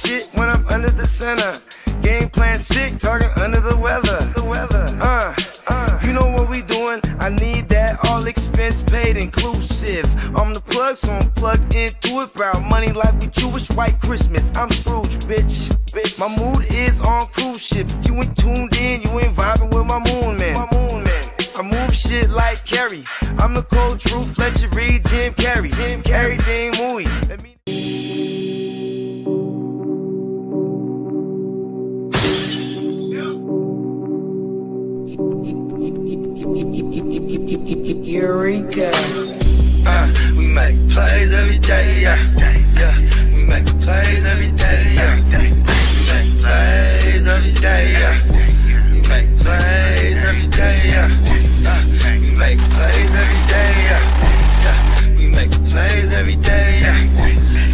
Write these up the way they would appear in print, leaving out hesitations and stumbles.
shit when I'm under the center. Game plan sick, target under the weather. You know what we doing? I need that all expense paid inclusive. I'm the plug, so I'm plugged into it. About money like we Jewish white Christmas. I'm Scrooge, bitch. My mood is on cruise ship. If you ain't tuned in, you ain't vibing with my moon man. I move shit like Carrie. I'm the cold truth, Fletcher Reed, Jim Carrey. Everything movie. Eureka. We make plays every day, yeah. We make plays every day, yeah. We make plays every day, yeah. We make plays every day, yeah. We make plays every day, yeah. We make plays every day, yeah.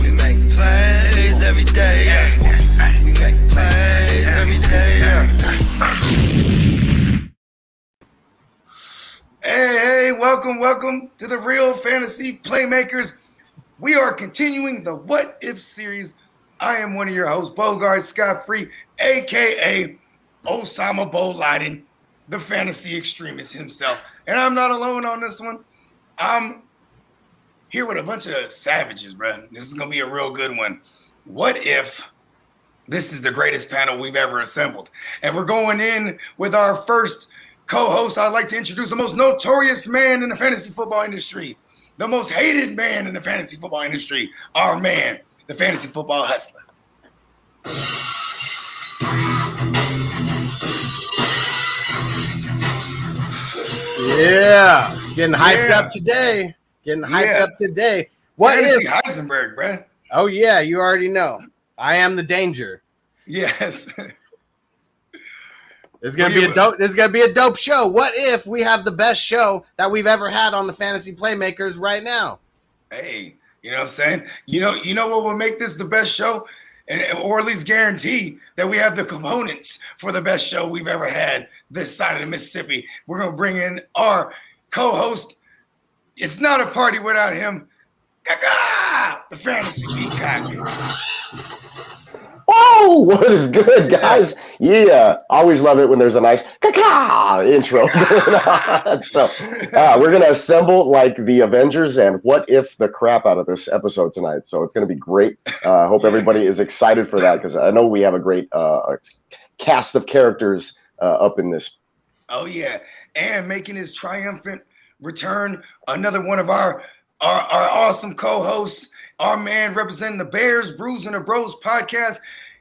We make plays every day, yeah. We make plays every day, yeah. Hey, welcome to the Real Fantasy Playmakers. We are continuing the What If series. I am one of your hosts, Bogard Scott-Free, a.k.a. Osama Bin Laden, the fantasy extremist himself. And I'm not alone on this one. I'm here with a bunch of savages, bro. This is going to be a real good one. What if this is the greatest panel we've ever assembled? And we're going in with our first co-host. I'd like to introduce the most notorious man in the fantasy football industry, the most hated man in the fantasy football industry, our man, the fantasy football hustler. Yeah, getting hyped up today. What fantasy if Heisenberg, bruh? Oh yeah, you already know. I am the danger. Yes. It's gonna be a dope show. What if we have the best show that we've ever had on the Fantasy Playmakers right now? Hey, you know what I'm saying? You know what will make this the best show? Or at least guarantee that we have the components for the best show we've ever had this side of the Mississippi. We're going to bring in our co-host. It's not a party without him. The Fantasy Peacock. Oh, what is good, guys? Yeah, always love it when there's a nice intro. So we're going to assemble like the Avengers and what if the crap out of this episode tonight. So it's going to be great. Hope everybody is excited for that because I know we have a great cast of characters up in this. Oh, yeah. And making his triumphant return, another one of our awesome co-hosts, our man representing the Bears, Brews and the Bros podcast.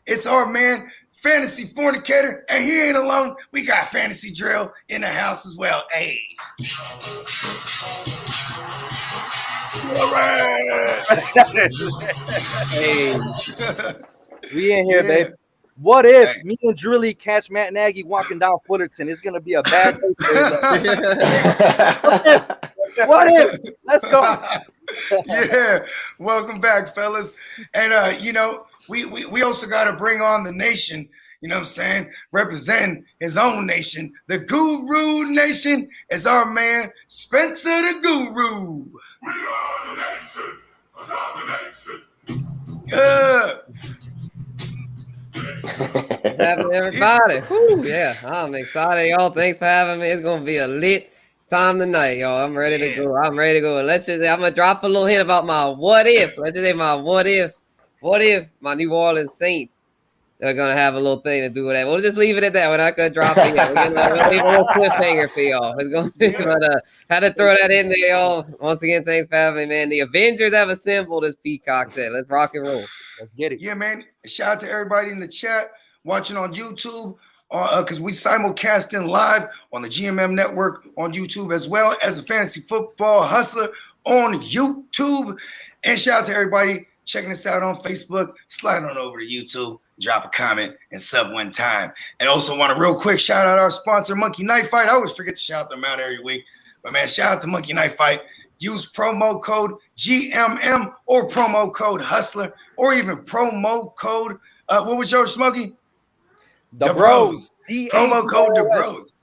It's our man, Fantasy Fornicator, and he ain't alone. We got Fantasy Drill in the house as well. Hey. All right. Hey. We in here, babe. What if me and Drilly catch Matt Nagy walking down Fullerton? It's going to be a bad day. What if? Let's go. Yeah, welcome back, fellas. And we also got to bring on the nation. You know what I'm saying? Representing his own nation, the Guru Nation, is our man Spencer the Guru. We are the nation. Happening, everybody. Whew, yeah, I'm excited, y'all. Thanks for having me. It's gonna be a lit time tonight, y'all. I'm ready to go. I'm gonna drop a little hint about my what if. Let's just say my what if my New Orleans Saints are gonna have a little thing to do with that. We'll just leave it at that. We're not gonna drop it yet. We'll leave a little cliffhanger for y'all. It's gonna be, but had to throw that in there, y'all. Once again, thanks for having me, man. The Avengers have assembled, as Peacock said. Let's rock and roll. Let's get it. Yeah, man. Shout out to everybody in the chat watching on YouTube, because we simulcasting live on the GMM network on YouTube, as well as the Fantasy Football Hustler on YouTube. And shout out to everybody checking us out on Facebook. Slide on over to YouTube, drop a comment, and sub one time. And also want to real quick shout out our sponsor, Monkey Knife Fight. I always forget to shout them out every week. But, man, shout out to Monkey Knife Fight. Use promo code GMM or promo code Hustler or even promo code, what was yours, Smokey? The Bros. Promo code The Bros.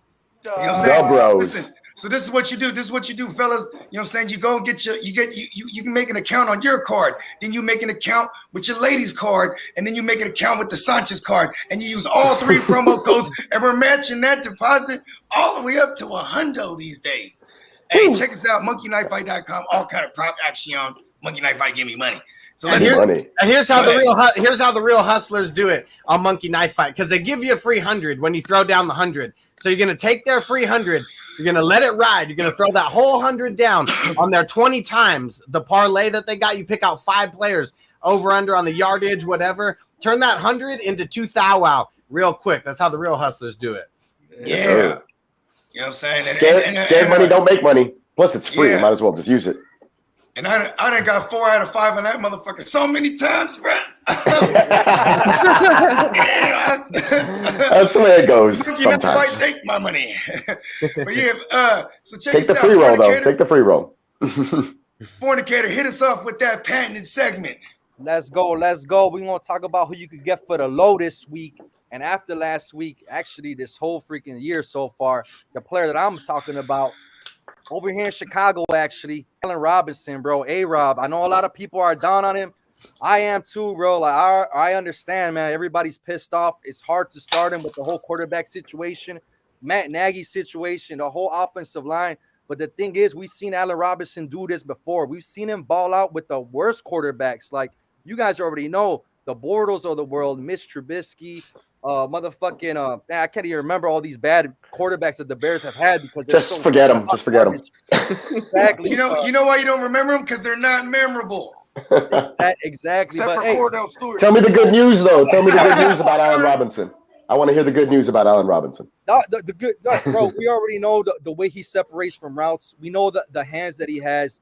You know what I'm saying? The Bros. Listen, So this is what you do. This is what you do, fellas. You know what I'm saying? You go and you can make an account on your card. Then you make an account with your ladies card. And then you make an account with the Sanchez card. And you use all 3 promo codes. And we're matching that deposit all the way up to $100 these days. Hey, check us out, monkeyknifefight.com. All kind of prop action. Monkey Knife Fight, give me money. So here's how the real hustlers do it on Monkey Knife Fight, because they give you a free 100 when you throw down the 100. So you're gonna take their free 100, you're gonna let it ride, you're gonna throw that whole 100 down on their 20 times the parlay that they got. You pick out 5 players, over under on the yardage, whatever. Turn that 100 into 2 thou wow real quick. That's how the real hustlers do it. Yeah. You know what I'm saying? Scared money don't make money. Plus it's free. You might as well just use it. And I done got 4 out of 5 on that motherfucker so many times, bro. That's the way it goes. You never might take my money. But yeah, so check Take the free roll, though. Take the free roll. Fornicator, hit us off with that patented segment. Let's go. We're going to talk about who you could get for the low this week. And after last week, actually this whole freaking year so far, the player that I'm talking about, over here in Chicago, actually, Helen Robinson, bro. A-Rob. I know a lot of people are down on him. I am too, bro. Like I understand, man. Everybody's pissed off. It's hard to start him with the whole quarterback situation, Matt Nagy situation, the whole offensive line. But the thing is, we've seen Allen Robinson do this before. We've seen him ball out with the worst quarterbacks. Like you guys already know, the Bortles of the world, Mitch Trubisky, I can't even remember all these bad quarterbacks that the Bears have had because just forget them. Exactly. You know why you don't remember them? Because they're not memorable. Exactly. Except but for Cordell Stewart. Tell me the good news, though. Tell me the good news about Allen Robinson. I want to hear the good news about Allen Robinson. The good, bro. We already know the way he separates from routes. We know the hands that he has,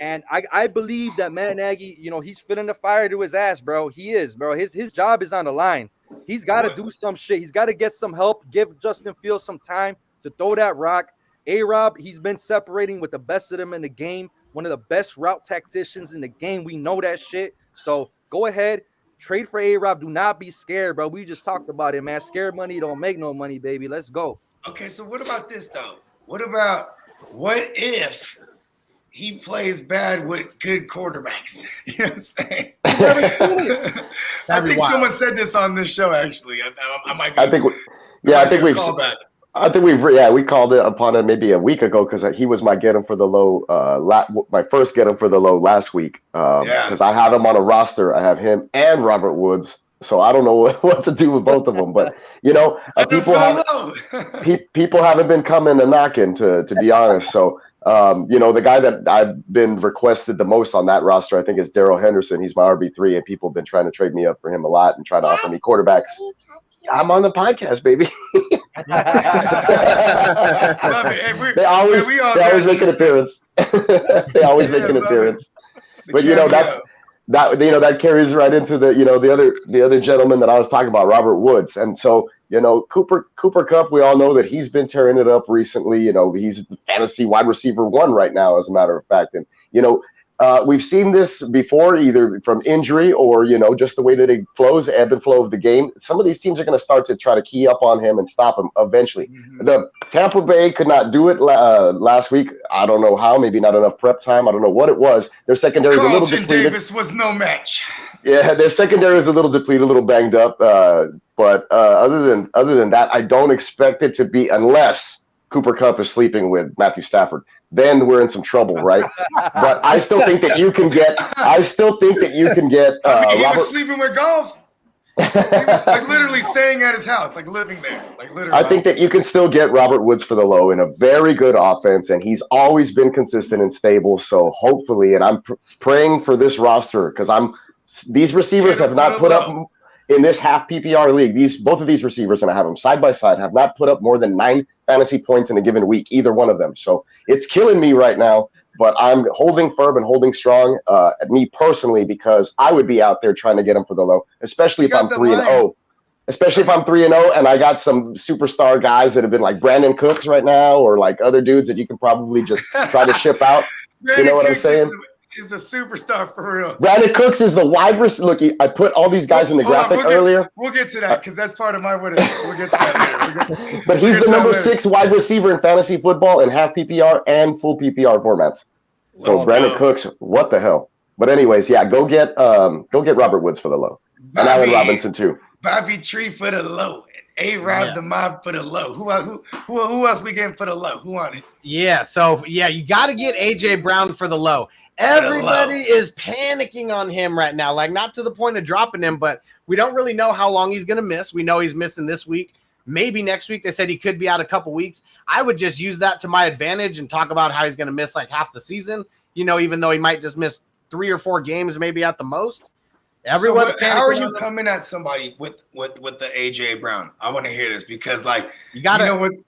and I believe that Matt Nagy, he's filling the fire to his ass, bro. He is, bro. His job is on the line. He's got to do some shit. He's got to get some help. Give Justin Fields some time to throw that rock. A-Rob, he's been separating with the best of them in the game. One of the best route tacticians in the game. We know that shit. So go ahead. Trade for A-Rob. Do not be scared, bro. We just talked about it, man. Scared money don't make no money, baby. Let's go. Okay, so what about this, though? What if he plays bad with good quarterbacks? You know what I'm saying? I think someone said this on this show, actually. I might be. We called it upon it maybe a week ago because he was my get him for the low, my first get him for the low last week. Because I have him on a roster. I have him and Robert Woods, so I don't know what to do with both of them. But people haven't been coming and knocking, to be honest. So the guy that I've been requested the most on that roster, I think, is Daryl Henderson. He's my RB3, and people have been trying to trade me up for him a lot and try to offer me quarterbacks. I'm on the podcast, baby. They always make an appearance. They always make an appearance. But that carries right into the other gentleman that I was talking about, Robert Woods. And so Cooper Kupp, we all know that he's been tearing it up recently. He's the fantasy wide receiver 1 right now, as a matter of fact. And we've seen this before, either from injury or, just the way that it flows, the ebb and flow of the game. Some of these teams are going to start to try to key up on him and stop him eventually. Mm-hmm. The Tampa Bay could not do it last week. I don't know how, maybe not enough prep time. I don't know what it was. Their secondary is a little depleted. Davis was no match. Yeah, their secondary is a little depleted, a little banged up. But other than that, I don't expect it to be, unless Cooper Kupp is sleeping with Matthew Stafford. Then we're in some trouble, right? But I still think that you can get. He was sleeping with golf. He was literally staying at his house, living there, literally. I think that you can still get Robert Woods for the low in a very good offense, and he's always been consistent and stable. So hopefully, and I'm praying for this roster because these receivers have not put up. In this half PPR league, both of these receivers, and I have them side by side, have not put up more than 9 fantasy points in a given week, either one of them. So it's killing me right now, but I'm holding firm and holding strong, me personally, because I would be out there trying to get them for the low, especially if I'm 3-0. Especially if I'm 3-0 and I got some superstar guys that have been like Brandon Cooks right now, or like other dudes that you can probably just try to ship out. You know what I'm saying? is a superstar for real. Brandon Cooks is the wide receiver. Look, I put all these guys in the graphic earlier. We'll get to that because that's part of my what if. We'll get to that later. But he's the number 6 wide receiver in fantasy football in half PPR and full PPR formats. So Brandon Cooks, what the hell? But anyways, yeah, go get Robert Woods for the low. And Allen Robinson too. Bobby Tree for the low. A-Rob the Mob for the low. Who else we getting for the low? Who on it? Yeah, so you got to get AJ Brown for the low. Everybody is panicking on him right now, like not to the point of dropping him, but we don't really know how long he's going to miss. We know he's missing this week, maybe next week. They said he could be out a couple weeks. I would just use that to my advantage and talk about how he's going to miss like half the season, even though he might just miss 3 or 4 games, maybe at the most. Everyone, how are you coming at somebody with the AJ Brown? I want to hear this because, like, you know what's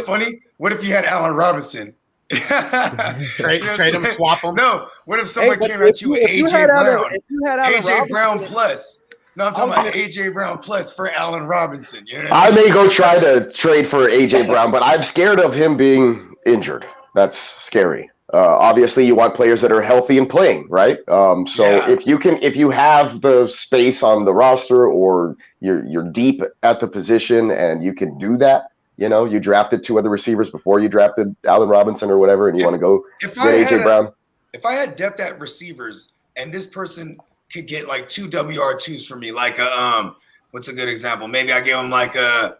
funny? What if you had Allen Robinson? trade him, swap him. No, what if someone came at you with AJ Brown? If you had Allen AJ Robinson, Brown plus. No, I'm talking about AJ Brown plus for Allen Robinson. You know what I may go try to trade for AJ Brown, but I'm scared of him being injured. That's scary. Obviously, you want players that are healthy and playing, right? If you have the space on the roster, or you're deep at the position, and you can do that, you drafted 2 other receivers before you drafted Allen Robinson or whatever, and you want to go get AJ Brown. If I had depth at receivers, and this person could get like 2 WR2s for me, like what's a good example? Maybe I give him like a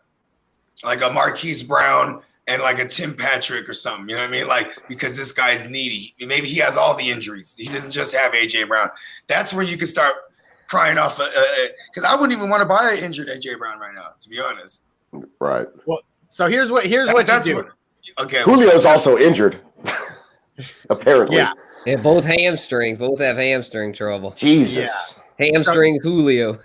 Marquise Brown and like a Tim Patrick or something, you know what I mean? Like, because this guy's needy. Maybe he has all the injuries. He doesn't just have AJ Brown. That's where you can start prying off because I wouldn't even want to buy an injured AJ Brown right now, to be honest. Right. Well, so here's what you do. Okay. Julio's also injured, apparently. Yeah, both have hamstring trouble. Jesus. Hamstring Julio.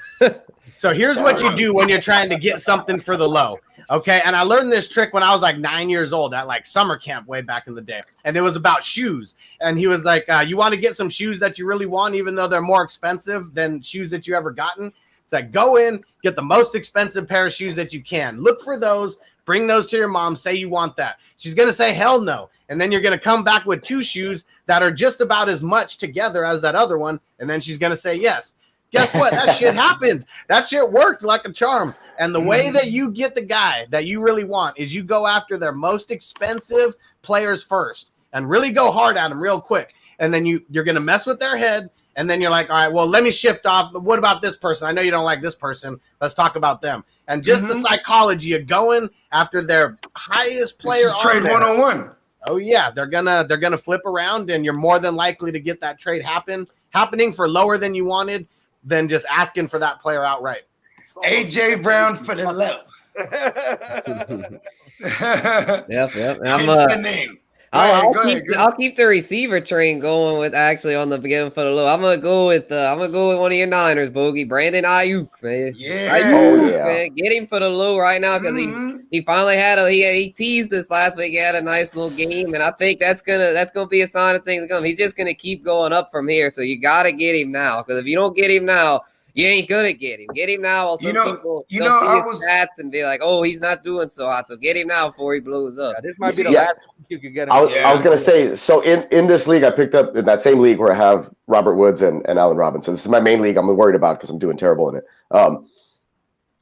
So here's what you do when you're trying to get something for the low. Okay, and I learned this trick when I was like 9 years old at like summer camp way back in the day, and it was about shoes. And he was like, "You want to get some shoes that you really want, even though they're more expensive than shoes that you ever gotten." It's like, go in, get the most expensive pair of shoes that you can. Look for those. Bring those to your mom. Say you want that. She's gonna say hell no, and then you're gonna come back with 2 shoes that are just about as much together as that other one, and then she's gonna say yes. Guess what? That shit happened. That shit worked like a charm. And the way that you get the guy that you really want is you go after their most expensive players first and really go hard at them real quick. And then you're going to mess with their head. And then you're like, all right, well, let me shift off. What about this person? I know you don't like this person. Let's talk about them. And just the psychology of going after their highest player. This is trade 101. Oh yeah, they're gonna flip around, and you're more than likely to get that trade happening for lower than you wanted than just asking for that player outright. AJ Brown for the low. Yep. Hence the name. I'll keep the receiver train going with actually on the beginning for the low. I'm gonna go with one of your Niners, Bogey, Brandon Ayuk, man. Yeah, Ayuk, man. Get him for the low right now because he finally had he teased this last week. He had a nice little game, and I think that's gonna be a sign of things to come. He's just gonna keep going up from here. So you gotta get him now, because if you don't get him now, you ain't gonna get him. Get him now. While some people see his stats and be like, "Oh, he's not doing so hot." So get him now before he blows up. Yeah, this might be the last week you could get him. I was gonna say, so in this league, I picked up in that same league where I have Robert Woods and Allen Robinson. This is my main league. I'm worried about because I'm doing terrible in it.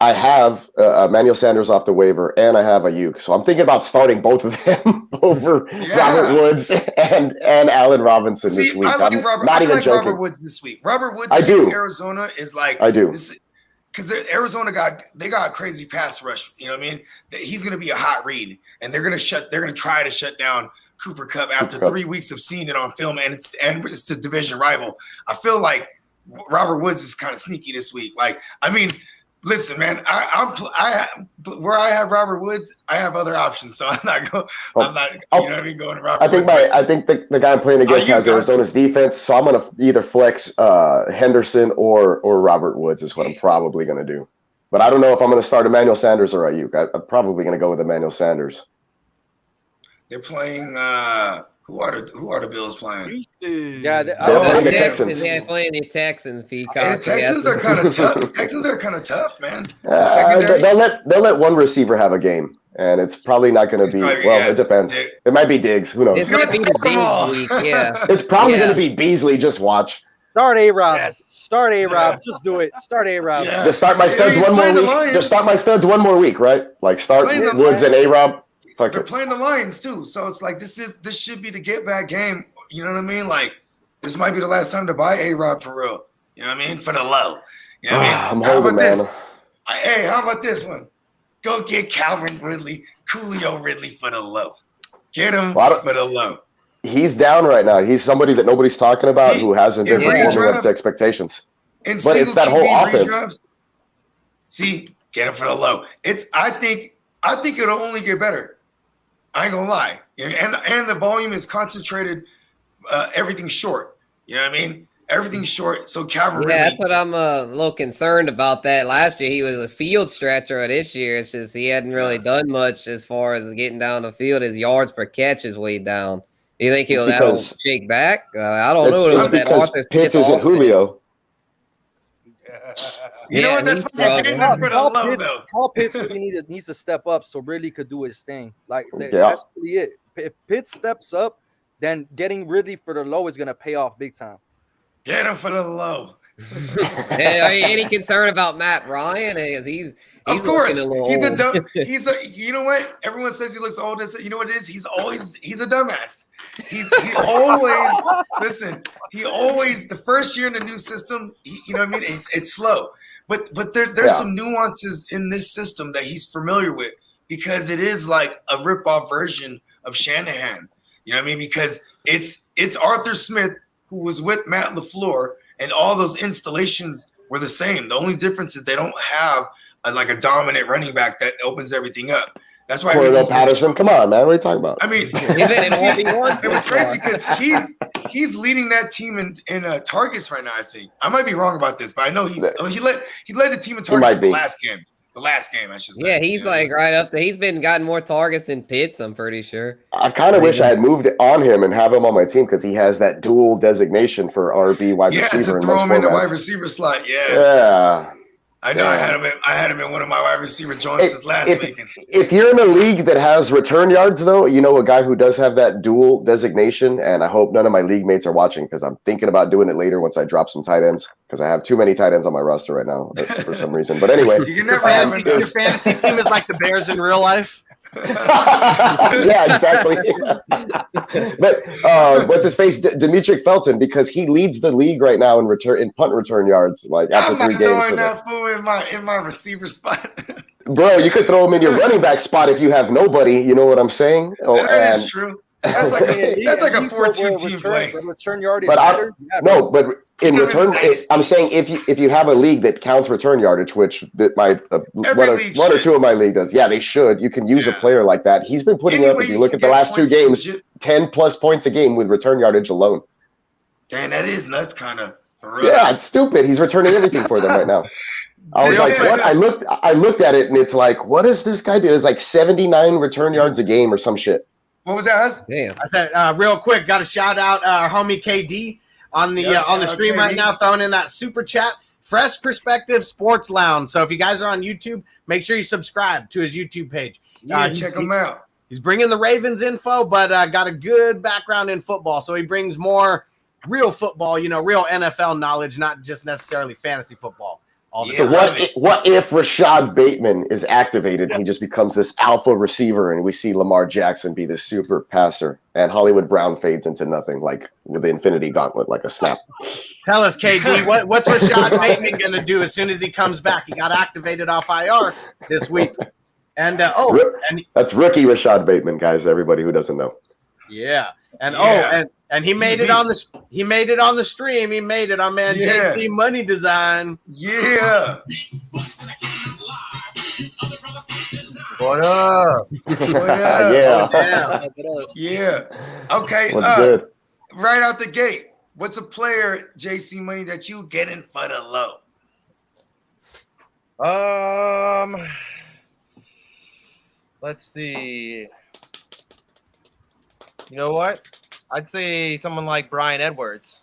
I have Emmanuel Sanders off the waiver, and I have Ayuk. So I'm thinking about starting both of them over Robert Woods and Allen Robinson this week. I like Robert Woods this week. Robert Woods against Arizona is like because Arizona got a crazy pass rush. You know what I mean? He's going to be a hot read, and they're going to try to shut down Cooper Kupp after 3 weeks of seeing it on film, and it's a division rival. I feel like Robert Woods is kind of sneaky this week. Like, I mean. Listen, man, where I have Robert Woods, I have other options, so I'm not going to Robert Woods. I think the guy I'm playing against has Arizona's defense, so I'm going to either flex Henderson or Robert Woods is what I'm probably going to do. But I don't know if I'm going to start Emmanuel Sanders or Ayuk. I'm probably going to go with Emmanuel Sanders. They're playing who are the Bills playing? Yeah, they're playing the Texans. Yeah, playing the Texans. Peacock. The Texans are kind of tough. Texans are kind of tough, man. They'll let one receiver have a game. and it's probably not going to be. Well, it depends. It might be Diggs. Who knows? It's gonna be the Diggs week. Yeah. It's probably going to be Beasley. Just watch. Start A-Rob. Yes. Start A-Rob. Just do it. Start A-Rob. Yeah. Just start my studs one more week. Just start my studs one more week, right? Like start Woods and A-Rob. They're playing the Lions too, so it's like this should be the get back game. You know what I mean? Like this might be the last time to buy A-Rob for real. You know what I mean? For the low. You know what I mean? I'm holding, man. Hey, how about this one? Go get Calvin Ridley, Coolio Ridley for the low. Get him for the low. He's down right now. He's somebody that nobody's talking about who hasn't been performing up to expectations. But it's that whole offense. See, get him for the low. I think it'll only get better. I ain't gonna lie. And the volume is concentrated. Everything's short. You know what I mean? Everything's short. So Calvin Ridley. Yeah, that's what I'm a little concerned about. That last year he was a field stretcher. This year it's just he hadn't really done much as far as getting down the field. His yards per catch is way down. Do you think that'll shake back? I don't know. It's because Pitts isn't Julio. You know what? That's for the low, though. Paul Pitts really needs to step up so Ridley could do his thing. Like that's really it. If Pitts steps up, then getting Ridley for the low is gonna pay off big time. Get him for the low. Hey, are you any concern about Matt Ryan? He's of course he's you know what? Everyone says he looks old. You know what it is? He's a dumbass. He always listen. He always the first year in the new system. You know what I mean? It's slow, but there's some nuances in this system that he's familiar with because it is like a rip-off version of Shanahan. You know what I mean? Because it's Arthur Smith who was with Matt LaFleur, and all those installations were the same. The only difference is they don't have a dominant running back that opens everything up. That's why Patterson. Come on, man. What are you talking about? I mean, it was crazy because he's leading that team in targets right now. I think I might be wrong about this, but I know he led the team in targets the last game. The last game, I should say. Yeah, he's right up there. He's gotten more targets than Pitts, I'm pretty sure. I kind of wish I had moved on him and have him on my team because he has that dual designation for RB wide receiver. Yeah, to throw him in the wide receiver slot. Yeah. I know. I had him in one of my wide receiver joints last week. If you're in a league that has return yards, though, you know a guy who does have that dual designation, and I hope none of my league mates are watching because I'm thinking about doing it later once I drop some tight ends because I have too many tight ends on my roster right now for some reason. But anyway, your fantasy team is like the Bears in real life. Yeah, exactly. But what's his face, Demetric Felton, because he leads the league right now in punt return yards. Like after 3 games, I'm not throwing that fool in my receiver spot. Bro, you could throw him in your running back spot if you have nobody. You know what I'm saying? That is true. That's like a 4-2 team play. Return yardage. But in return, I'm saying if you have a league that counts return yardage, which one or two of my league does, they should. You can use a player like that. He's been putting up. If you look at the last 2 games, 10+ points a game with return yardage alone. Dang, that is nuts, kind of. Yeah, it's stupid. He's returning everything for them right now. I was like, what? I looked at it and it's like, what does this guy do? It's like 79 return yards a game or some shit. What was that? Damn. I said real quick, got to shout out our homie KD on the stream right now, throwing in that super chat. Fresh Perspective Sports Lounge. So if you guys are on YouTube, make sure you subscribe to his YouTube page. Check him out. He's bringing the Ravens info, but got a good background in football. So he brings more real football, real NFL knowledge, not just necessarily fantasy football. So what if Rashad Bateman is activated? He just becomes this alpha receiver, and we see Lamar Jackson be this super passer, and Hollywood Brown fades into nothing, like with the Infinity Gauntlet, like a snap. Tell us, KD, what's Rashad Bateman going to do as soon as he comes back? He got activated off IR this week, and that's rookie Rashad Bateman, guys. Everybody who doesn't know. Yeah, and he made it on the stream. He made it on JC Money Design. Yeah. What up? Yeah. Okay. What's good? Right out the gate, what's a player, JC Money, that you getting for the low? Let's see. You know what? I'd say someone like Brian Edwards.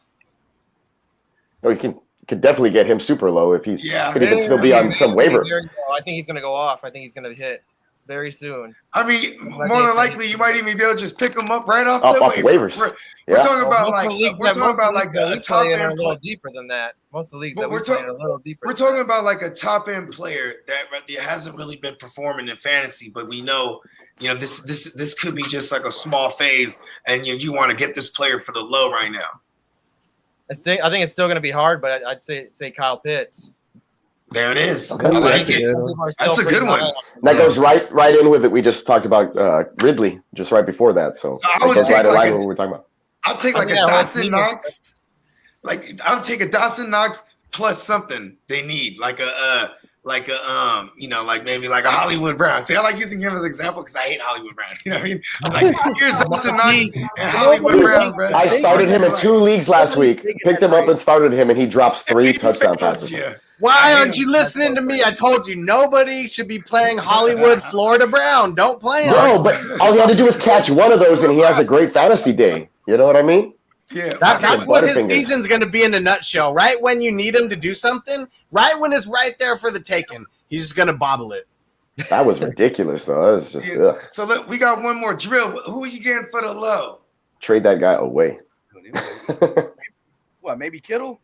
Oh, you can definitely get him super low if he's could even still be on some waiver. I think he's going to go off. I think he's going to hit It's very soon. I mean, more than likely, you might even be able to just pick them up right off Off the waivers. We're Yeah. talking about Most of the leagues we're talking about like that a we top play in are a end little player. deeper than that. Most of the leagues But that we we're play are a little deeper. We're talking about like a top end player that hasn't really been performing in fantasy, but we know, this could be just like a small phase, and you want to get this player for the low right now. I think it's still going to be hard, but I'd say Kyle Pitts. There it is. Okay. I like it. That's a good one. That goes right in with it. We just talked about Ridley just right before that. So I would that goes take right in like line with what we're talking about. I'll take like a Dawson Knox. Like I'll take a Dawson Knox plus something they need, like maybe like a Hollywood Brown. See, I like using him as an example because I hate Hollywood Brown. You know what I mean? Like here's Dawson Knox and Hollywood Brown. Bro. I started him in 2 leagues last week. Picked him up and started him, and he drops 3 touchdown passes. Why aren't you listening to me? I told you nobody should be playing Hollywood Florida Brown. Don't play him. No, but all he had to do was catch one of those, and he has a great fantasy day. You know what I mean? Yeah, that's what his season's going to be in a nutshell. Right when you need him to do something, right when it's right there for the taking, he's just going to bobble it. That was ridiculous, though. That was just So look, we got one more drill. Who are you getting for the low? Trade that guy away. What? Maybe Kittle.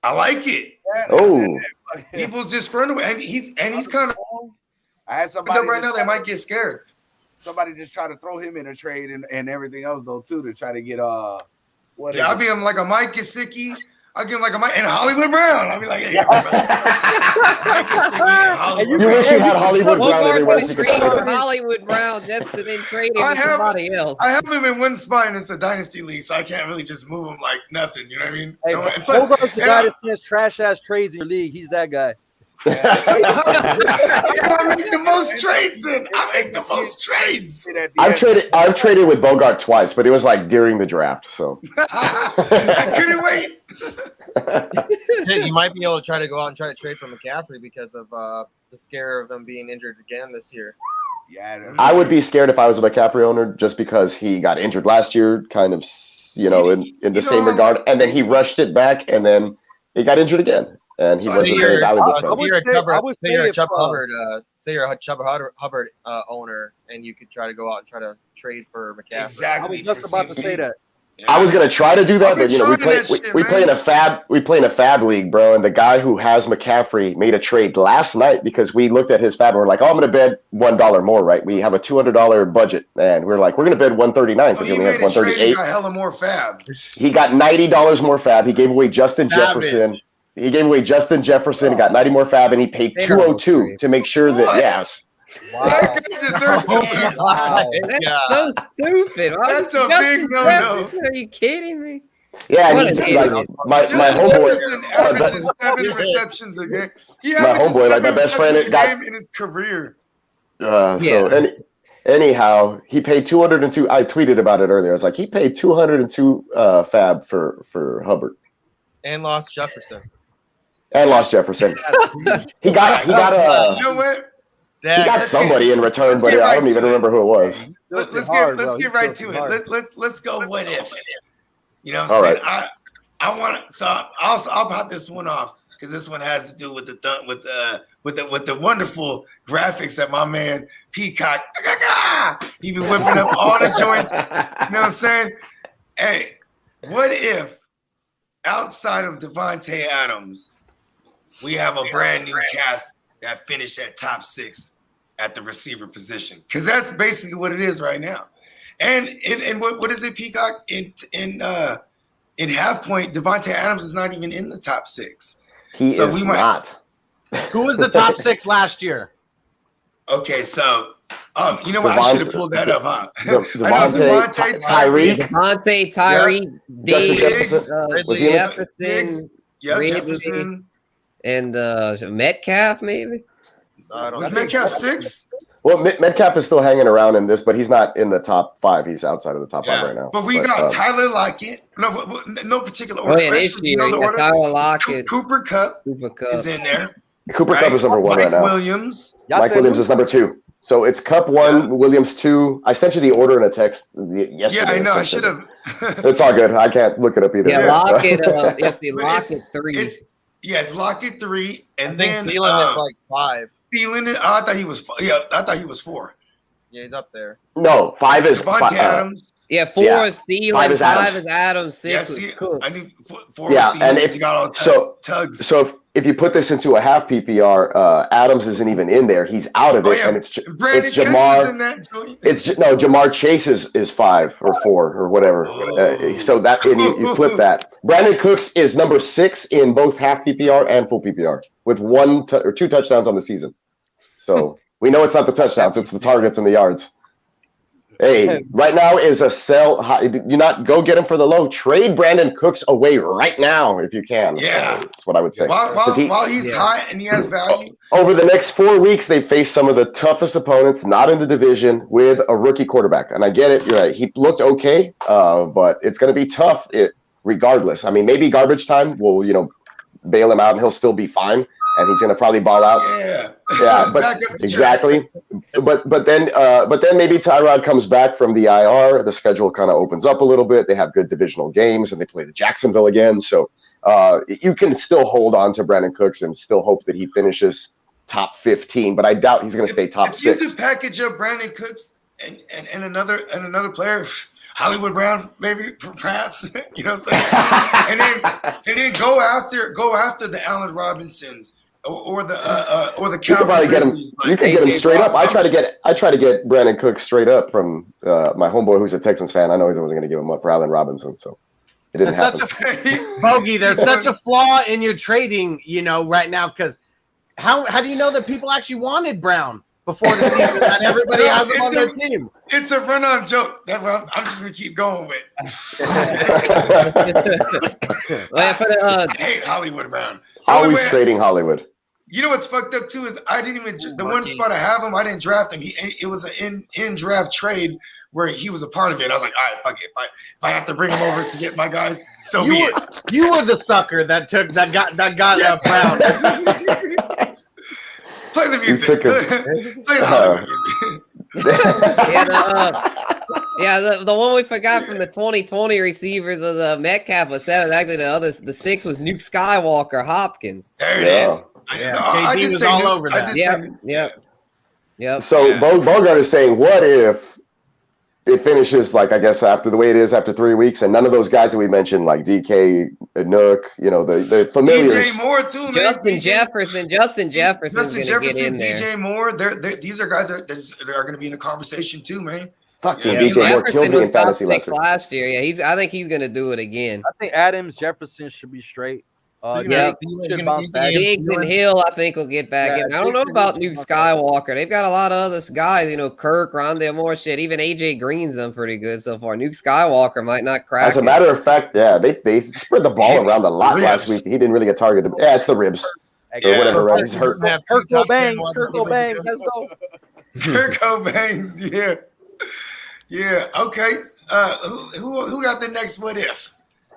I like it. Oh, People's just running away, and he's kind of. I had somebody right now. They might get scared. Somebody just try to throw him in a trade and everything else though too to try to get I'll be him like a Mike Gesicki. I'll give him like a Mike and Hollywood Brown. I'll be like, yeah, Mike Gesicki. You wish you had Hollywood Brown everywhere. So trade for Hollywood Brown just to then trade him with somebody else. I have him in one spot, and it's a dynasty league, so I can't really just move him like nothing. You know what I mean? Hey, Bogart's the guy that sends trash ass trades in your league. He's that guy. I make the most trades in. I make the most trades. I've traded with Bogart twice, but it was like during the draft. So I couldn't wait. You might be able to try to go out and try to trade for McCaffrey because of the scare of him being injured again this year. Yeah, I would be scared if I was a McCaffrey owner just because he got injured last year, kind of, in the same regard, and then he rushed it back, and then he got injured again. And he wasn't very valuable. You're a Chubb Hubbard owner, and you could try to go out and try to trade for McCaffrey. Exactly. I was just about to say that. Yeah. I was gonna try to do that, but we play in a fab league, bro. And the guy who has McCaffrey made a trade last night because we looked at his fab and we're like, oh, I'm gonna bet $1 more, right? We have a $200 budget, and we're like, we're gonna bet $139 because he only has $138. He got hella more fab. He got $90 more fab. He gave away Justin Jefferson. He gave away Justin Jefferson, got 90 more fab, and he paid $202 to make sure that Wow. That guy deserves to be. That's so stupid. That's a big no-no. Are you kidding me? Yeah, and my homeboy averages 7 receptions a game. He my homeboy, like my best friend, got in his career. So anyhow, he paid 202. I tweeted about it earlier. I was like, he paid 202 fab for Hubbard and lost Jefferson. He got You know what? He got somebody in return, but I don't even remember who it was. Let's get right to it. Let's go. What if? You know what I'm saying? Right. I want to. So I'll pop this one off because this one has to do with the wonderful graphics that my man Peacock. He be whipping up all the joints. You know what I'm saying? Hey, what if outside of Devontae Adams, we have a brand new cast that finished at top 6 at the receiver position? Because that's basically what it is right now. And what is it, Peacock? In half point, Devontae Adams is not even in the top 6. He is not. Who was the top 6 last year? Okay, so you know what? I should have pulled that up, huh? Devontae, Tyreek, Jefferson, and Metcalf, maybe. Was Metcalf 6? Well, Metcalf is still hanging around in this, but he's not in the top 5. He's outside of the top 5 right now. But we got Tyler Lockett. No particular order. Oh, yeah, this year, Tyler Lockett. Cooper Kupp is in there. Cooper Kupp is number 1 right now. Williams. Mike Williams is number 2. So it's Kupp 1, Williams 2. I sent you the order in a text yesterday. Yeah, I know. I should have. It's all good. I can't look it up either. Yeah, Lockett. Lockett 3. It's Lockett 3, and I think Thielen is like 5. Stealing it. I thought he was. Yeah, I thought he was 4. Yeah, he's up there. No, 5 is Devontae Adams. Yeah, 4 Yeah. is Thielen, 5 is 5 Adams. is Adams, 6 Yeah, is see, Cook. I knew 4 Yeah, was Steelers. and if- He got all so- tugs. So if you put this into a half PPR, Adams isn't even in there. He's out of it, and it's Brandon it's Cooks Jamar. is in that joint. Jamar Chase is 5 or 4 or whatever. So that and you flip that. Brandon Cooks is number 6 in both half PPR and full PPR with 1 or 2 touchdowns on the season. So we know it's not the touchdowns; it's the targets and the yards. Hey, right now is a sell. You not go get him for the low. Trade Brandon Cooks away right now if you can. Yeah. That's what I would say. While he's hot and he has value. Over the next 4 weeks, they face some of the toughest opponents, not in the division, with a rookie quarterback. And I get it. You're right. He looked okay, but it's going to be tough regardless. I mean, maybe garbage time will, bail him out and he'll still be fine. And he's going to probably ball out. Yeah, but exactly. But then maybe Tyrod comes back from the IR. The schedule kind of opens up a little bit. They have good divisional games, and they play the Jacksonville again. So you can still hold on to Brandon Cooks and still hope that he finishes top 15. But I doubt he's going to stay top 6. You could package up Brandon Cooks and another player. Hollywood Brown, maybe perhaps, you know what I'm saying? and then go after the Allen Robinsons or the you could probably get him. You could get him straight up. I try to get Brandon Cook straight up from my homeboy who's a Texans fan. I know he wasn't going to give him up for Allen Robinson, so it didn't happen. Bogey, there's such a flaw in your trading, right now, because how do you know that people actually wanted Brown before the season and everybody has him on their team? It's a run-on joke that I'm just going to keep going with. I hate Hollywood Brown. Always trading Hollywood. You know what's fucked up too is I didn't even the one spot I have him. I didn't draft him. It was an in draft trade where he was a part of it. I was like, all right, fuck it. If I have to bring him over to get my guys, so be it. You were the sucker that got Brown. Play the music. Play the Hollywood music. The one we forgot from the 2020 receivers was Metcalf was 7. Actually, the 6 was Nuke Skywalker Hopkins. There it is. JD was all over that. Yep. So Bogard is saying, what if it finishes I guess after the way it is after 3 weeks, and none of those guys that we mentioned, like DK, Nook, the familiars. DJ Moore too, man. Justin Jefferson's going to get in there. DJ Moore, these are guys that are going to be in a conversation too, man. Fuck, DJ Moore killed me in fantasy last year. Yeah, I think he's going to do it again. I think Adams, Jefferson should be straight. Should bounce back. Diggs and Hill, I think, will get back in. I don't know about Nuke Skywalker. They've got a lot of other guys, Kirk, Rondale Moore, shit. Even AJ Green's done pretty good so far. Nuke Skywalker might not crack. As a matter of fact, they spread the ball around a lot last week. He didn't really get targeted. Yeah, it's the ribs or whatever. Right? He's hurt. Kirk Bangs, let's go. Kirk Bangs, yeah. Okay. Who got the next what if?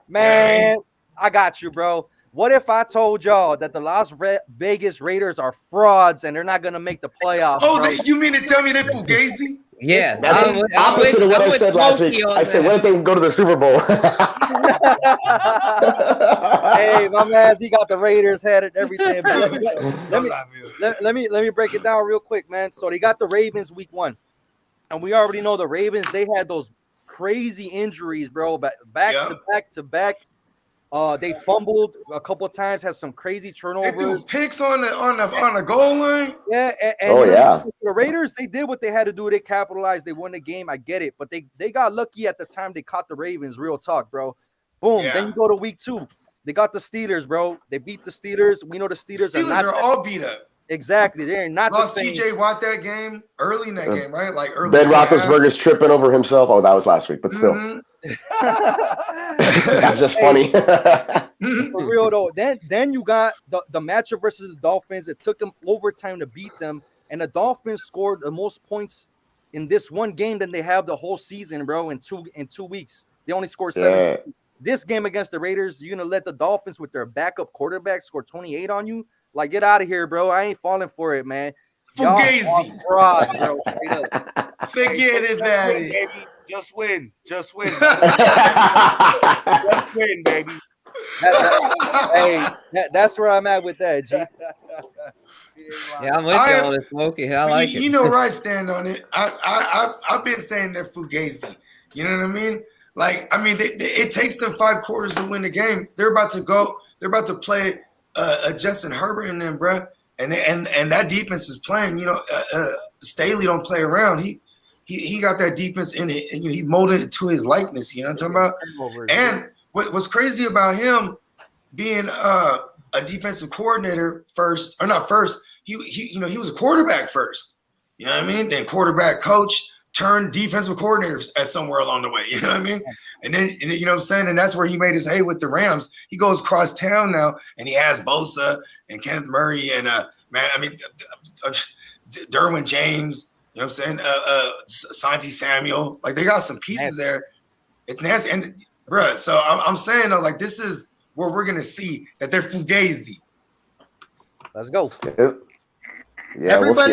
Man, I got you, bro. What if I told y'all that the Las Vegas Raiders are frauds and they're not going to make the playoffs? Oh, you mean to tell me they're Fugazi? Yeah. That's opposite of what I said last week. I said, what if they go to the Super Bowl? Hey, my man, he got the Raiders headed everything. Let me break it down real quick, man. So they got the Ravens week 1. And we already know the Ravens, they had those crazy injuries, bro, back to back. They fumbled a couple of times, had some crazy turnovers. They threw picks on the goal line. Yeah, the Raiders, they did what they had to do. They capitalized. They won the game. I get it, but they got lucky at the time they caught the Ravens. Real talk, bro. Boom. Yeah. Then you go to week 2. They got the Steelers, bro. They beat the Steelers. We know the Steelers are all beat up. Exactly. They're not lost the same. TJ Watt that game early in that game, right? Like early. Ben Roethlisberger's tripping over himself. Oh, that was last week, but still. That's just funny. For real though. Then you got the matchup versus the Dolphins. It took them overtime to beat them, and the Dolphins scored the most points in this one game than they have the whole season, bro. In two weeks, they only scored 17. Yeah. This game against the Raiders, you're gonna let the Dolphins with their backup quarterback score 28 on you? Like, get out of here, bro. I ain't falling for it, man. Fugazi. Frauds, bro. Forget it, baby. Just win. Just win, baby. That's where I'm at with that, G. Yeah, I'm with you on it, Smokey. I like it. You know where I stand on it. I've been saying they're fugazi. You know what I mean? Like, I mean, it takes them 5 quarters to win the game. They're about to go. They're about to play Justin Herbert and them, bro. And that defense is playing. You know, Staley don't play around. He got that defense in it. And, you know, he molded it to his likeness. You know what I'm talking about? And what's crazy about him being a defensive coordinator first, or not first, he was a quarterback first. You know what I mean? Then quarterback coach turned defensive coordinator as somewhere along the way. You know what I mean? And then, you know what I'm saying? And that's where he made his hay with the Rams. He goes across town now, and he has Bosa and Kenneth Murray and Derwin James. You know what I'm saying? Santi Samuel. Like, they got some pieces there. It's nasty. And bro, so I'm saying though, like, this is where we're gonna see that they're fugazi. Let's go. Yeah, everybody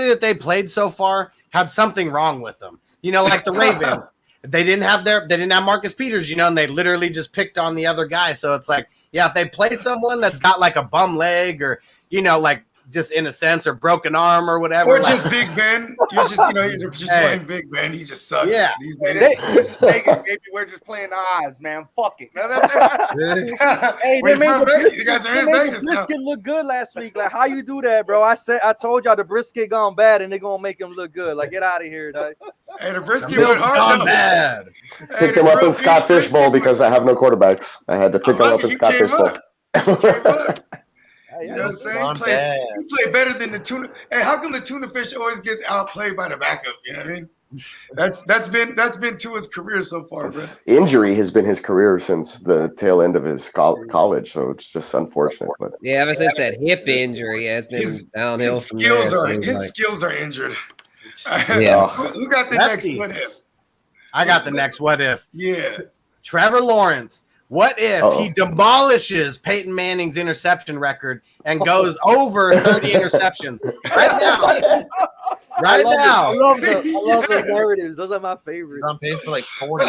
that they played so far had something wrong with them. You know, like the Ravens. They didn't have Marcus Peters, you know, and they literally just picked on the other guy. So it's like, yeah, if they play someone that's got like a bum leg or, you know, like just in a sense, or broken arm or whatever. Or just Big Ben. You're just playing Big Ben. He just sucks. Yeah. These days. Maybe we're just playing the odds, man. Fuck it. Hey, they made the brisket look good last week. Like, how you do that, bro? I told y'all the brisket gone bad, and they're gonna make him look good. Like, get out of here, dog. Hey, the brisket went hard. Bad. Picked them up in Scott Fish Bowl because I have no quarterbacks. I had to pick them up in Scott Fish Bowl. You know what I'm saying? He played better than the tuna. Hey, how come the tuna fish always gets outplayed by the backup? You know what I mean? That's been Tua's career so far, bro. Injury has been his career since the tail end of his college, so it's just unfortunate. But yeah, ever since that hip injury, it's been downhill. His skills are injured. Yeah. Who got the next what if? I got the next what if. Yeah. Trevor Lawrence. What if he demolishes Peyton Manning's interception record and goes over 30 interceptions right now? I love the narratives. Those are my favorites. He's on pace for like 40.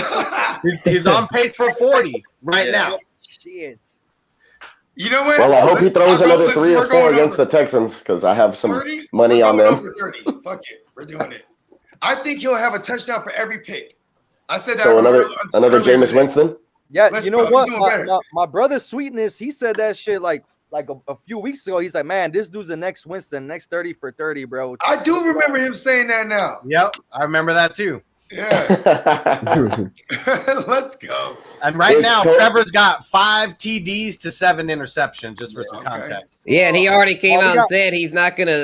He's on pace for 40 right now. Shit. You know what? Well, I hope he throws another 3 or 4 against the Texans because I have some money on them. Over 30. Fuck it. We're doing it. I think he'll have a touchdown for every pick. I said that. So another Jameis Winston? Yeah, you know what? My brother Sweetness, he said that shit like a few weeks ago. He's like, man, this dude's the next Winston, next 30 for 30, bro. I do remember him saying that now. Yep, I remember that too. Yeah. Let's go. And right now, Trevor's got 5 TDs to 7 interceptions, just for some context. Yeah, and he already came out and said he's not gonna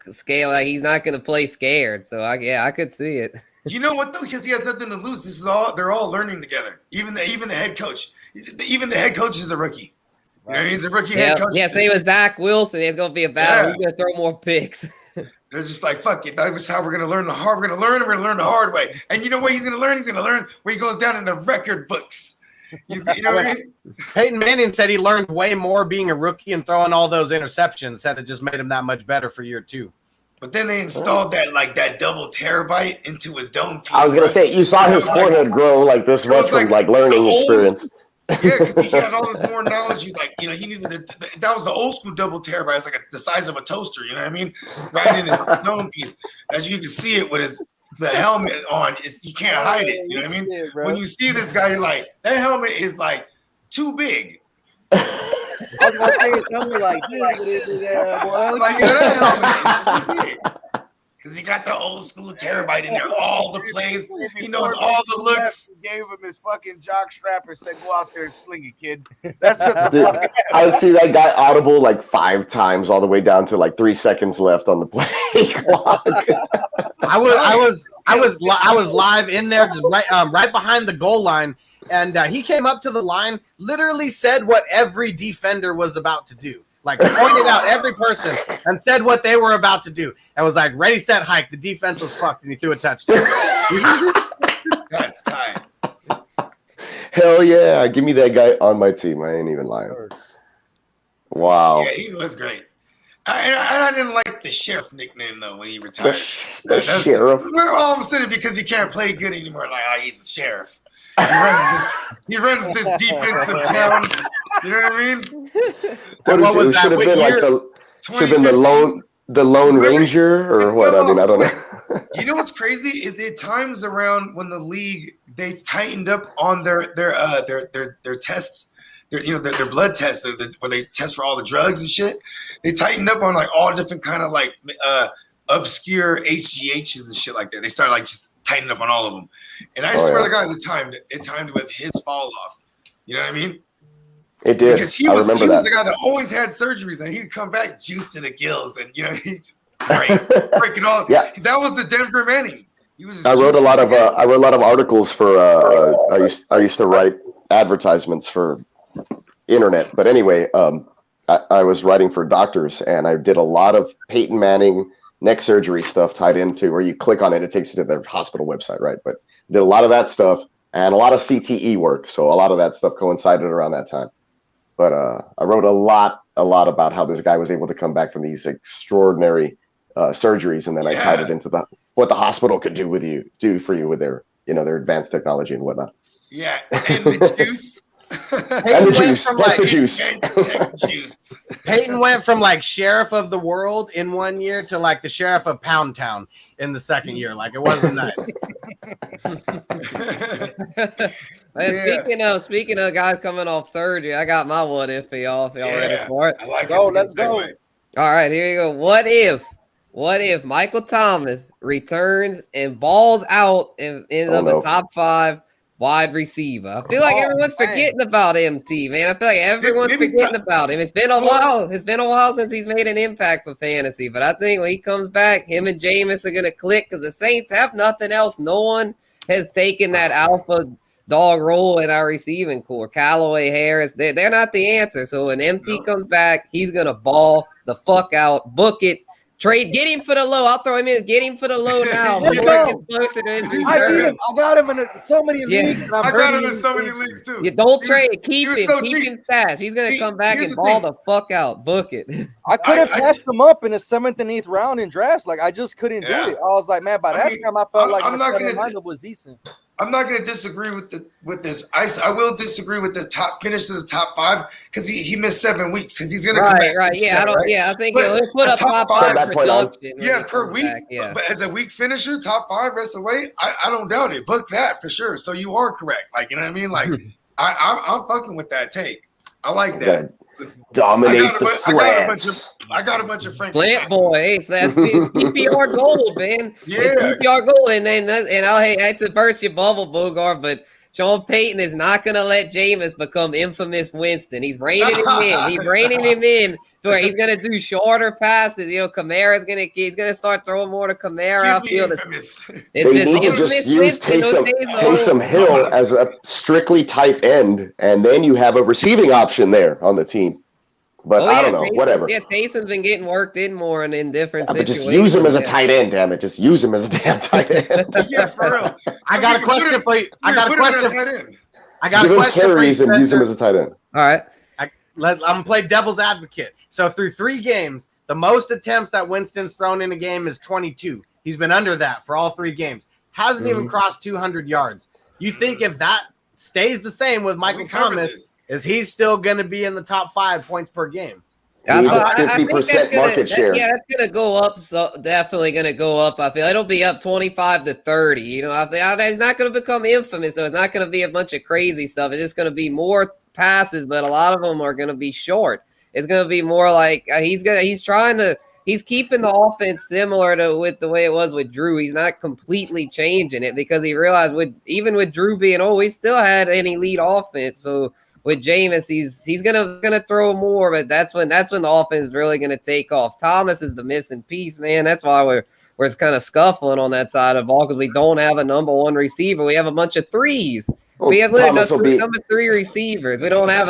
scale, like he's not gonna play scared. So I could see it. You know what though? Because he has nothing to lose. They're all learning together. Even the head coach. Even the head coach is a rookie. You know, he's a rookie head coach. Yeah, same with Zach Wilson. It's gonna be a battle. He's gonna throw more picks. They're just like, fuck it. That's how we're gonna learn the hard. We're gonna learn the hard way. And you know what he's gonna learn? He's gonna learn where he goes down in the record books. You know what I mean? Peyton Manning said he learned way more being a rookie and throwing all those interceptions. Said it just made him that much better for year 2. But then they installed that double terabyte into his dome piece. I was gonna say you saw his forehead grow like this much from like learning experience. Yeah, because he had all this more knowledge. He's like, you know, he needed that was the old school double terabyte. It's like the size of a toaster. You know what I mean? Right in his dome piece, as you can see it with the helmet on. You can't hide it. You know what I mean? When you see this guy, you're like, that helmet is like too big. I was gonna say something like this, but it is that helmet is too big. Because he got the old school terabyte in there, all the plays. He knows all the looks. He gave him his fucking jock strap and said, "Go out there and sling it, kid." That's I see that guy audible like 5 times, all the way down to like 3 seconds left on the play clock. I was live in there, just right behind the goal line, and he came up to the line, literally said what every defender was about to do. Like pointed out every person and said what they were about to do. And was like, ready, set, hike. The defense was fucked, and he threw a touchdown. That's tight. Hell yeah. Give me that guy on my team. I ain't even lying. Wow. Yeah, he was great. I didn't like the sheriff nickname, though, when he retired. The sheriff? We're all of a sudden, because he can't play good anymore, like, oh, he's the sheriff. He runs this defensive town. You know what I mean? What was that? Should have been like Should have been the Lone Ranger or what? I mean, I don't know. You know what's crazy is it times around when the league they tightened up on their tests, their blood tests where they test for all the drugs and shit. They tightened up on like all different kind of like obscure HGHs and shit like that. They started like just tightening up on all of them. And I swear to God, it timed with his fall off. You know what I mean? It did. Because he was the guy that always had surgeries, and he'd come back juiced to the gills, and he just breaking all. Yeah, that was the Denver Manning. I wrote a lot of articles for. I used to write advertisements for internet, but anyway, I was writing for doctors, and I did a lot of Peyton Manning neck surgery stuff tied into where you click on it, it takes you to their hospital website, right? But did a lot of that stuff and a lot of CTE work, so a lot of that stuff coincided around that time. But I wrote a lot about how this guy was able to come back from these extraordinary surgeries, and then I tied it into what the hospital could do for you with their advanced technology and whatnot. Yeah, and the juice. And the juice. Plus the juice. Peyton went from like sheriff of the world in 1 year to like the sheriff of Pound Town in the second year. Like it wasn't nice. Speaking of guys coming off surgery, I got my what if for y'all. If y'all ready for it? I like Let's go. All right, here you go. What if Michael Thomas returns and balls out and ends up a top 5 wide receiver? I feel like everyone's forgetting about MT, man. I feel like everyone's forgetting about him. It's been a while. It's been a while since he's made an impact for fantasy. But I think when he comes back, him and Jameis are gonna click because the Saints have nothing else. No one has taken that alpha dog role in our receiving core. Callaway, Harris, they're not the answer. So when MT comes back, he's gonna ball the fuck out, book it. Trade, get him for the low. I'll throw him in. Get him for the low now. I got him in so many leagues. And I got him in so many leagues too. You don't trade. Keep him. Keep him fast. He's gonna come back and ball the fuck out. Book it. I could have passed him up in the 7th and 8th round in drafts. Like I just couldn't do it. I was like, man, by that time I felt like my lineup was decent. I'm not going to disagree with this. I will disagree with the top finish as the top 5 because he missed 7 weeks because he's going to come back. Right. Yeah, I think he'll put up top 5 production. Yeah, per week. But as a week finisher, top 5 rest of the way, I don't doubt it. Book that for sure. So you are correct. Like, you know what I mean? Like, I'm fucking with that take. I like that. Dominate the slants. I got a bunch of friends. Slant boy, that's PPR gold, man. Yeah, it's PPR gold, and I hate to burst your bubble, Bogard, but Sean Payton is not going to let Jameis become infamous Winston. He's reining him in. He's reining him in to where he's going to do shorter passes. You know, Kamara's he's going to start throwing more to Kamara outfield. They need to just use Taysom Hill as a strictly tight end, and then you have a receiving option there on the team. But I don't know, whatever. Yeah, Taysom's been getting worked in more and in different situations. Just use him as a tight end, damn it. Just use him as a damn tight end. Yeah, for real. I got a question for you. I got a question. Give him carries and use him as a tight end. All right. I'm going to play devil's advocate. So through 3 games, the most attempts that Winston's thrown in a game is 22. He's been under that for all 3 games. Hasn't even crossed 200 yards. You think if that stays the same with Michael Thomas, is he still going to be in the top 5 points per game? I 50% market share. That's going to go up. So definitely going to go up. I feel it'll be up 25 to 30. You know, it's not going to become infamous. So it's not going to be a bunch of crazy stuff. It's just going to be more passes, but a lot of them are going to be short. It's going to be more like he's keeping the offense similar to with the way it was with Drew. He's not completely changing it because he realized even with Drew being he still had an elite offense. So with Jameis, he's gonna throw more, but that's when the offense is really gonna take off. Thomas is the missing piece, man. That's why we're kind of scuffling on that side of the ball because we don't have a number 1 receiver. We have a bunch of 3s. We have literally number 3 receivers. We don't even have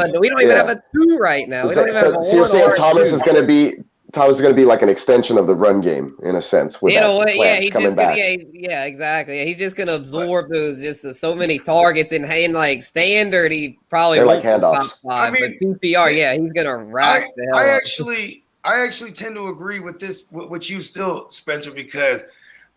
a 2 right now. So you're saying Thomas is going to be like an extension of the run game in a sense. With exactly. He's just gonna absorb those so many targets and like standard. He probably like handoffs. But PPR, he's gonna rack the hell. I actually tend to agree with this. With you still, Spencer, because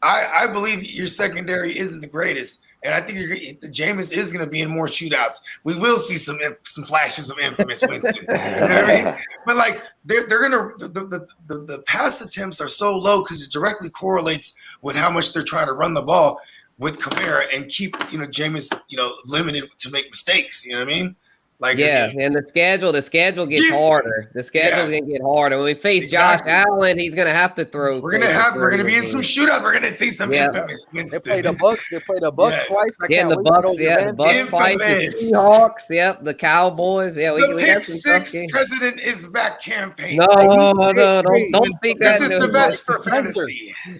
I believe your secondary isn't the greatest. And I think Jameis is going to be in more shootouts. We will see some flashes of infamous Winston. You know what I mean? But like they're going to the pass attempts are so low because it directly correlates with how much they're trying to run the ball with Kamara and keep Jameis limited to make mistakes. You know what I mean? Like and the schedule gets harder. The schedule's gonna get harder. When we face Josh Allen, he's gonna have to throw. We're gonna be in some shootouts. We're gonna see some infamous Winston. They play the Bucs. They play the Bucs twice. The Bucs. The Bucs twice. The Seahawks. Yep. The Cowboys. Yeah. The Pick Six President is back campaign. No, don't think that. This is the best for fantasy. He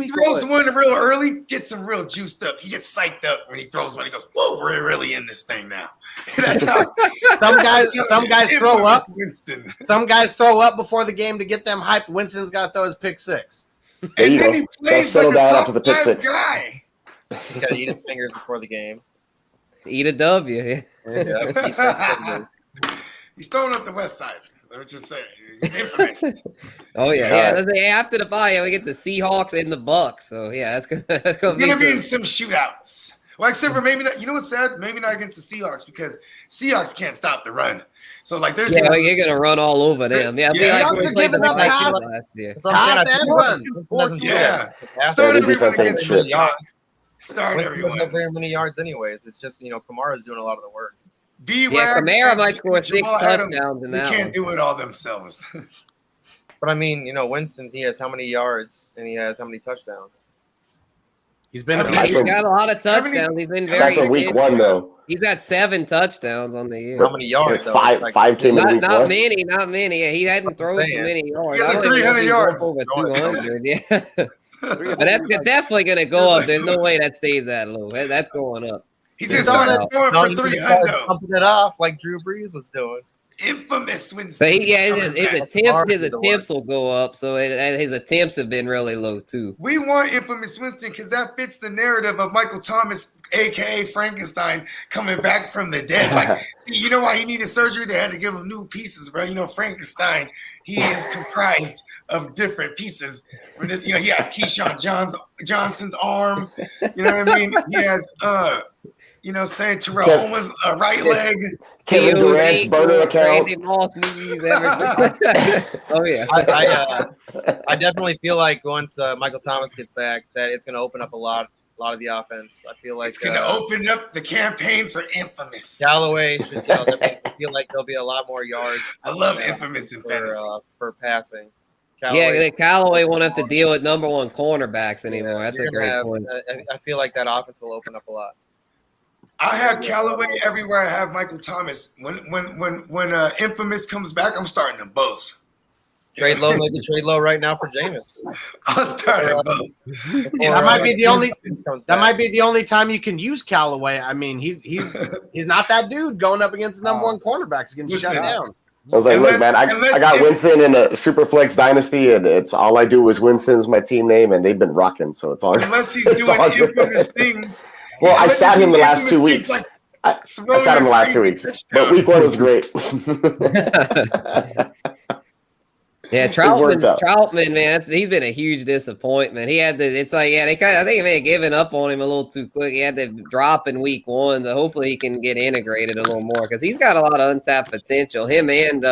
throws one real early, gets him real juiced up. He gets psyched up when he throws one. He goes, "Whoa, we're really in this thing now." That's how some guys throw up. Winston. Some guys throw up before the game to get them hyped. Winston's got to throw his pick six. There you go. He plays settle down after the pick six. Guy. He's got to eat his fingers before the game. Eat a W. He's throwing up the West Side. Let's just say he's infamous. Oh yeah. Let's say after the bye, we get the Seahawks and the Bucs. So yeah, that's gonna be in some shootouts. Well, except for maybe not. You know what's sad? Maybe not against the Seahawks because Seahawks can't stop the run. So like, there's you're gonna run all over them. Yeah, Seahawks are giving up pass and run. Yeah, start everyone against the Seahawks. Start everyone. Not very many yards, anyways. It's just Kamara's doing a lot of the work. Kamara might score 6 touchdowns in that. They can't do it all themselves. But I mean, Winston's he has how many yards and he has how many touchdowns? He's been. He's got a lot of touchdowns. He's been very. That's week 1 though. He's got 7 touchdowns on the year. How many yards? Five came in week 1. Not many. Yeah, he hadn't thrown for many yards. He has 300 yards. Over 200. Yeah. But that's definitely going to go up. There's no way that stays that low. That's going up. He's going to start throwing for 300. Pumping it off like Drew Brees was doing. Infamous Winston. So his attempts will go up. So his attempts have been really low too. We want infamous Winston because that fits the narrative of Michael Thomas, aka Frankenstein, coming back from the dead. Like, you know why he needed surgery? They had to give him new pieces, bro. Frankenstein, he is comprised of different pieces. He has Keyshawn Johnson's arm. You know what I mean? He has saying Terrell Owens' right leg. Kevin Durant's burner account. Oh yeah. I definitely feel like once Michael Thomas gets back, that it's going to open up a lot of the offense. I feel like it's going to open up the campaign for infamous. Callaway should. Feel like there'll be a lot more yards. I love infamous in fantasy for passing. Callaway won't have to deal with number 1 cornerbacks anymore. That's a great point. I feel like that offense will open up a lot. I have Callaway everywhere. I have Michael Thomas. When Infamous comes back, I'm starting them both. Trade low, maybe trade low right now for Jameis. I'll start them both. That might be the only time you can use Callaway. I mean, he's not that dude going up against the number 1 cornerbacks getting shut down. I was like, look, man, I got Winston in a Superflex dynasty, and it's all I do is Winston's my team name, and they've been rocking, so it's all. Unless he's doing infamous things. Well, I sat him the last 2 weeks. I sat him the last 2 weeks, but week 1 was great. Yeah, Troutman, man, he's been a huge disappointment. He had to. It's like, I think they may have given up on him a little too quick. He had to drop in week 1, so hopefully he can get integrated a little more because he's got a lot of untapped potential. Him and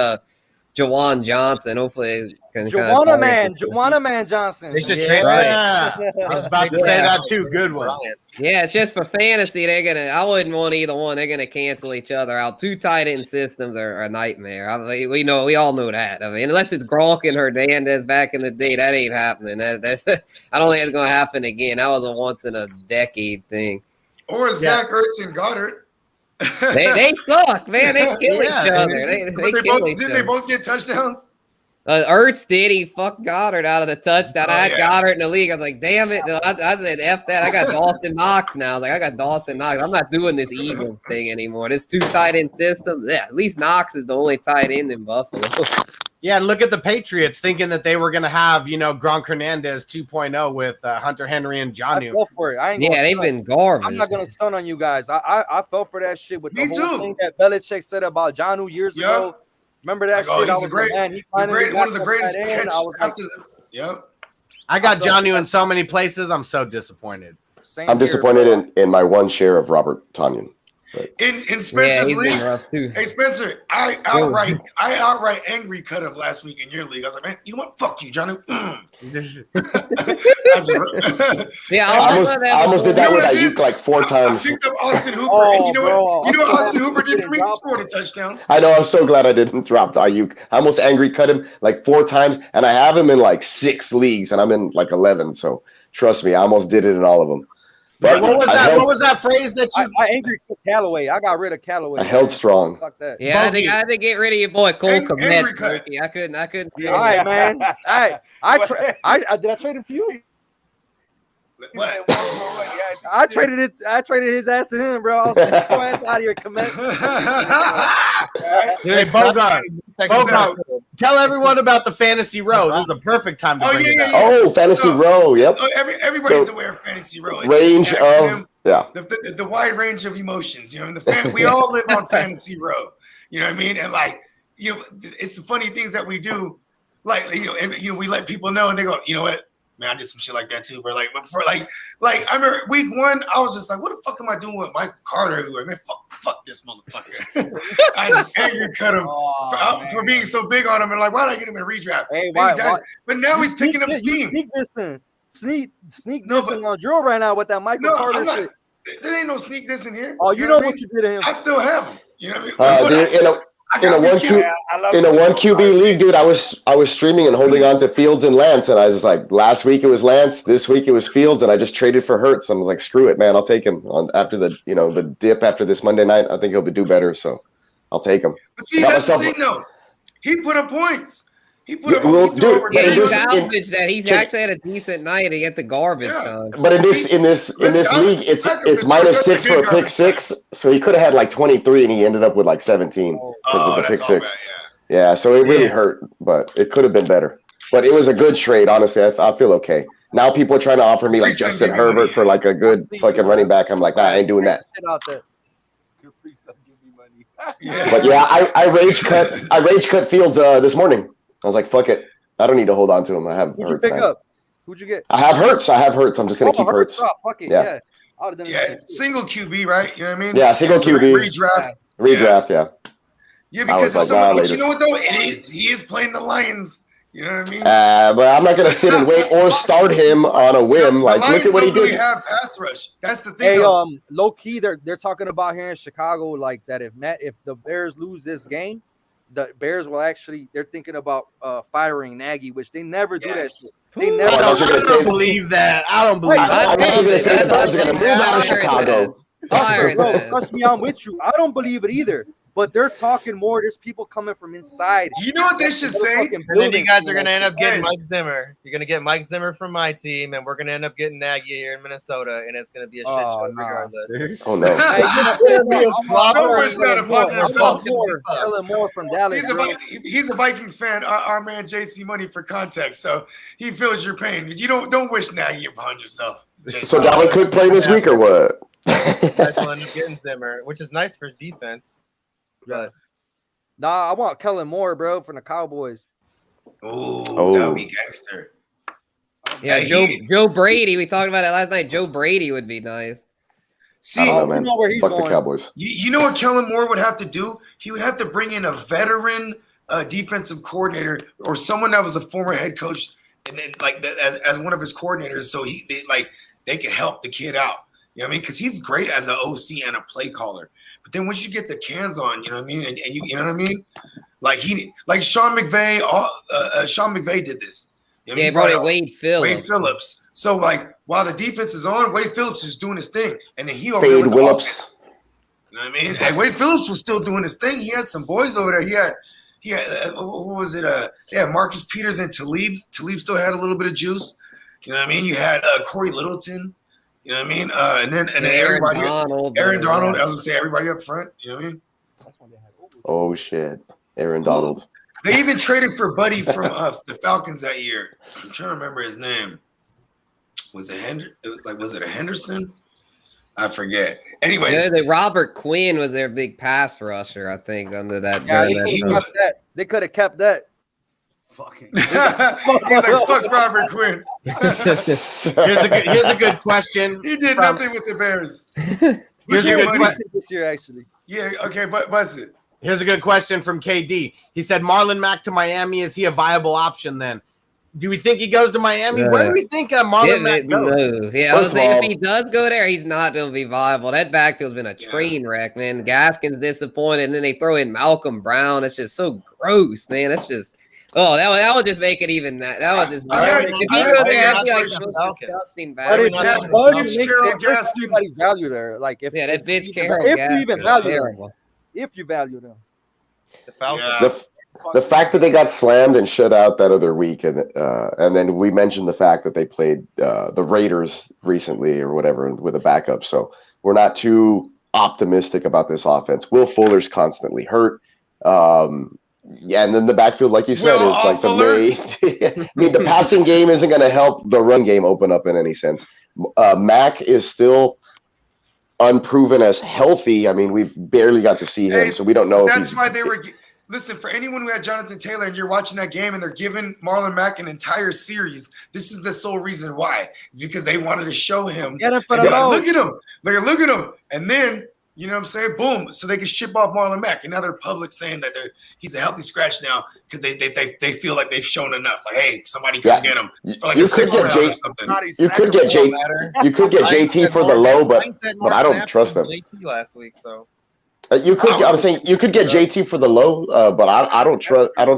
Jawan Johnson, hopefully can Juwanna Man Johnson. They should trade. I was about to say that too. Good one. Yeah, it's just for fantasy. I wouldn't want either one. They're gonna cancel each other out. 2 tight end systems are a nightmare. We all know that. I mean, unless it's Gronk and Hernandez back in the day, that ain't happening. That's I don't think it's gonna happen again. That was a once in a decade thing. Or Zach Ertz and Goddard. They suck, man. They kill each other. They both get touchdowns? Ertz did. He fucked Goddard out of the touchdown. I had Goddard in the league. I was like, damn it. I said, F that. I got Dawson Knox now. I got Dawson Knox. I'm not doing this Eagles thing anymore. This 2 tight end system. Yeah, at least Knox is the only tight end in Buffalo. Yeah, and look at the Patriots thinking that they were going to have, Gronk Hernandez 2.0 with Hunter Henry and Jonnu. I fell for it. They've been garbage. I'm not going to stun on you guys. I fell for that shit with the whole thing that Belichick said about Jonnu years ago. Remember that shit? He's one of the greatest catch after the. Yep. I got Jonnu in so many places. I'm so disappointed. I'm disappointed in my one share of Robert Tonyan. In Spencer's he's been league, rough too. hey Spencer, I outright angry cut him last week in your league. I was like, man, you know what? Fuck you, Johnny. Yeah, I almost did that with Ayuk like 4 times. I picked up Austin Hooper. Oh, and you know what Austin Hooper did for me? He scored a touchdown. I know. I'm so glad I didn't drop Ayuk. I almost angry cut him like 4 times, and I have him in like 6 leagues, and I'm in like 11. So trust me, I almost did it in all of them. But what was that phrase that you? I angry cut Callaway. I got rid of Callaway. I held strong. Fuck that. Yeah, I think I had to get rid of your boy Cole Kmet. I couldn't. All right, man. All right. Did I trade him to you? What? I traded his ass to him, bro. I was like, get your ass out of here, Kmet. Hey, Bogard, tell everyone about the Fantasy Row. This is a perfect time to bring it up. Oh, Fantasy Row. Yep. Everybody's aware of Fantasy Row. Range of the wide range of emotions. You know, we all live on Fantasy Row. You know what I mean? And like, you know, it's the funny things that we do. Like, we let people know, and they go, you know what? Man, I did some shit like that too. But like before, like I remember week 1, I was just like, what the fuck am I doing with Michael Carter everywhere? Man, fuck this motherfucker. I just angry cut him for being so big on him, and like, why did I get him in a redraft? Hey, but now he's picking up steam. Sneak dissing on Drew right now with that Michael Carter shit. There ain't no sneak this in here. Oh, you know what you did to him. I still have him. You know what I mean? Dude, in a one QB league, dude, I was streaming and holding on to Fields and Lance, and I was like, last week it was Lance, this week it was Fields, and I just traded for Hurts. I was like, screw it, man, I'll take him after the dip after this Monday night. I think he'll do better, so I'll take him. But see, that's the thing, though. He put up points. He put up. He salvaged that. He's actually had a decent night to get the garbage done. But in this league, it's -6 for a pick 6, so he could have had like 23, and he ended up with like 17 because of the pick 6. Yeah, so it really hurt, but it could have been better. But it was a good trade, honestly. I feel okay. Now people are trying to offer me like Justin Herbert for like a good fucking running back. I'm like, I ain't doing that. But yeah, I rage cut Fields this morning. I was like, fuck it. I don't need to hold on to him. I have Who'd you pick up? Who'd you get? I have Hurts. I'm just going to keep Hurts. Fuck it. Yeah. I would have done the single QB, right? You know what I mean? Yeah, single QB. Redraft, yeah. Yeah, because but you know what, though? He is playing the Lions. You know what I mean? But I'm not going to sit and wait or start him on a whim. Like, look at what he did. Really have pass rush. That's the thing. Hey, low key, they're talking about here in Chicago, like that if the Bears lose this game, the Bears will they're thinking about firing Nagy, which they never do that shit. They never. I don't believe that. I don't believe that. I thought you were going to say the Bears are going to move out of Chicago. Bro, trust me, I'm with you. I don't believe it either. But they're talking more. There's people coming from inside. You know what they should say? And then you guys are going to end up getting Mike Zimmer. You're going to get Mike Zimmer from my team, and we're going to end up getting Nagy here in Minnesota, and it's going to be a shit show regardless. Oh, no. Helen Moore from Dallas. He's a Vikings fan. Our man JC Money for context, so he feels your pain. You don't wish Nagy upon yourself. JC. So Dalvin could play this week or what? That's one of getting Zimmer, which is nice for defense. But I want Kellen Moore, bro, from the Cowboys. Oh, that would be gangster. Yeah, Joe Brady. We talked about it last night. Joe Brady would be nice. See, I don't know, man. You know where he's Fuck going. The Cowboys. You know what Kellen Moore would have to do? He would have to bring in a veteran defensive coordinator or someone that was a former head coach, and then like as one of his coordinators, so they can help the kid out. You know what I mean? Because he's great as an OC and a play caller. But then once you get the cans on, you know what I mean, and you know what I mean, like Sean McVay. Sean McVay did this. You know, he brought in Wade Phillips. So like while the defense is on, Wade Phillips is doing his thing, and then he over Fade with the Willips. offense. You know what I mean? And Wade Phillips was still doing his thing. He had some boys over there. He had what was it? They had Marcus Peters and Talib. Talib still had a little bit of juice. You know what I mean? You had Corey Littleton. You know what I mean? And then everybody, Aaron Donald. I was gonna say everybody up front. You know what I mean? Oh shit, Aaron Donald. They even traded for Buddy from the Falcons that year. I'm trying to remember his name. Was it a Henderson? I forget. Anyways, yeah, Robert Quinn was their big pass rusher, I think, under that. Yeah, they could have kept that. Fucking. He's like, fuck Robert Quinn. Here's a good question. He did nothing with the Bears. Here's a good question. This year, actually. Yeah, okay, but bust it. Here's a good question from KD. He said, Marlon Mack to Miami. Is he a viable option then? Do we think he goes to Miami? Where do we think Marlon Mack goes? No. Yeah, I was saying if he does go there, he's not going to be viable. That backfield's been a train wreck, man. Gaskins disappointed, and then they throw in Malcolm Brown. It's just so gross, man. It's just that would just make it even that. That would just if he goes there, that'd be like the most disgusting bad. Everybody's value there. Like if that Mitch Carroll, if you even value them, if you value them, the Falcons. The fact that they got slammed and shut out that other week, and then we mentioned the fact that they played the Raiders recently or whatever with a backup. So we're not too optimistic about this offense. Will Fuller's constantly hurt. Yeah, and then the backfield, like you said, is like I mean, the passing game isn't going to help the run game open up in any sense. Mack is still unproven as healthy. I mean, we've barely got to see him, so we don't know. That's why they were. Listen, for anyone who had Jonathan Taylor and you're watching that game and they're giving Marlon Mack an entire series, this is the sole reason why. It's because they wanted to show him. Get him for the load. Look at him. Look at him. And then, you know what I'm saying? Boom. So they can ship off Marlon Mack. And now they're public saying that he's a healthy scratch now because they feel like they've shown enough. Like, hey, somebody can get him for like you could get JT for the low, but I don't trust them. JT last week, so. I'm saying you could get JT for the low, but I don't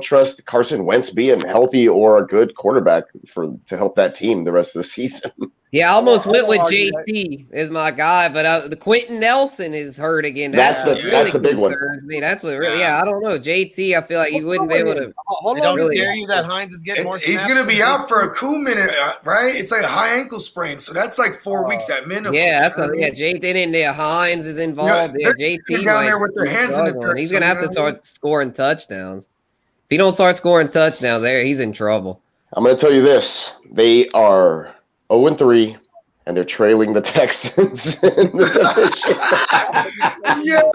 trust Carson Wentz being healthy or a good quarterback to help that team the rest of the season. Yeah, I almost went with JT as my guy, but the Quentin Nelson is hurt again. That's the big one. Me. That's what really. Yeah, I don't know. JT, I feel like you wouldn't be able to. Don't scare you that Hines is getting more. He's going to be out for a cool minute, right? It's like a high ankle sprain, so that's like 4 weeks at minimum. Yeah, that's JT in there. Hines is involved. Yeah, JT down there with their hands in the dirt. He's going to have to start scoring touchdowns. If he don't start scoring touchdowns, he's in trouble. I'm going to tell you this: they are 0-3, and they're trailing the Texans in the division. Yes,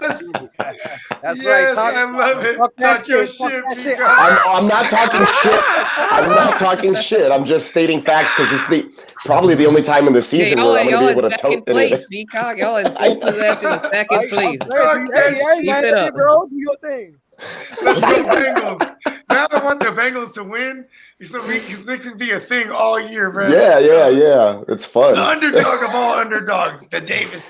that's right. Talk, I love it. Talk your shit, I'm not talking shit. I'm not talking shit. I'm just stating facts because it's probably the only time in the season where I'm going to be able to tote place, Peacock. Y'all in sole possession of second place. Keep it up, bro. Do your thing. Let's go Bengals. Now I want the Bengals to win. It's going to be a thing all year, bro. Yeah. It's fun. The underdog of all underdogs, the Davis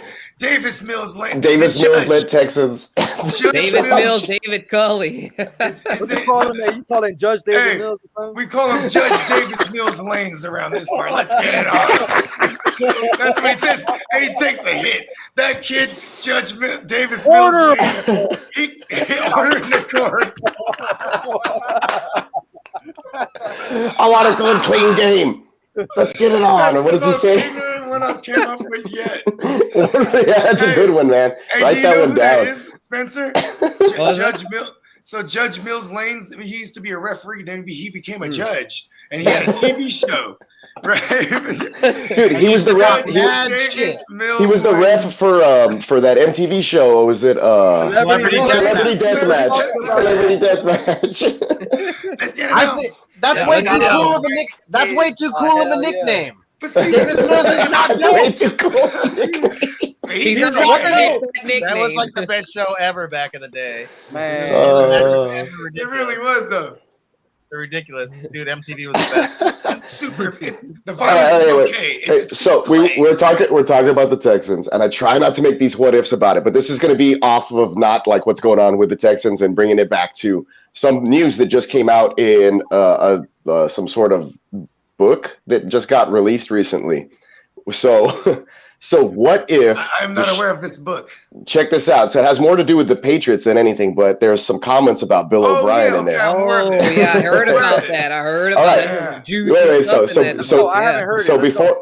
Mills led Texans. Davis Mills, David Culley. What do you call him? You call him Judge David Mills? We call him Judge Davis Mills Lanes around this part. Let's get it on. That's what he says. And he takes a hit. That kid, Judge Davis Mills Lanes, he ordered in the court. I want a good, clean game. Let's get it on. Or what does he say? One I came up with yet. That's a good one, man. Write that one down. That is, Spencer? Judge Mills. So Judge Mills Lanes, he used to be a referee. Then he became a judge, and he had a TV show. Right, dude, he was the ref. He was the ref for that MTV show. Or was it Celebrity Deathmatch? Celebrity Deathmatch. That's way too cool of a nick. That's way too cool of a nickname. Davis Mills is not way too cool. That was like the best show ever back in the day, man. It really was though. Ridiculous, dude. MTV was the best. Super. The violence is okay. So we're talking about the Texans, and I try not to make these what ifs about it, but this is going to be off of not like what's going on with the Texans and bringing it back to some news that just came out in some sort of book that just got released recently. So what if I'm not aware of this book? Check this out. So it has more to do with the Patriots than anything, but there's some comments about Bill O'Brien in there. I heard about that. I heard about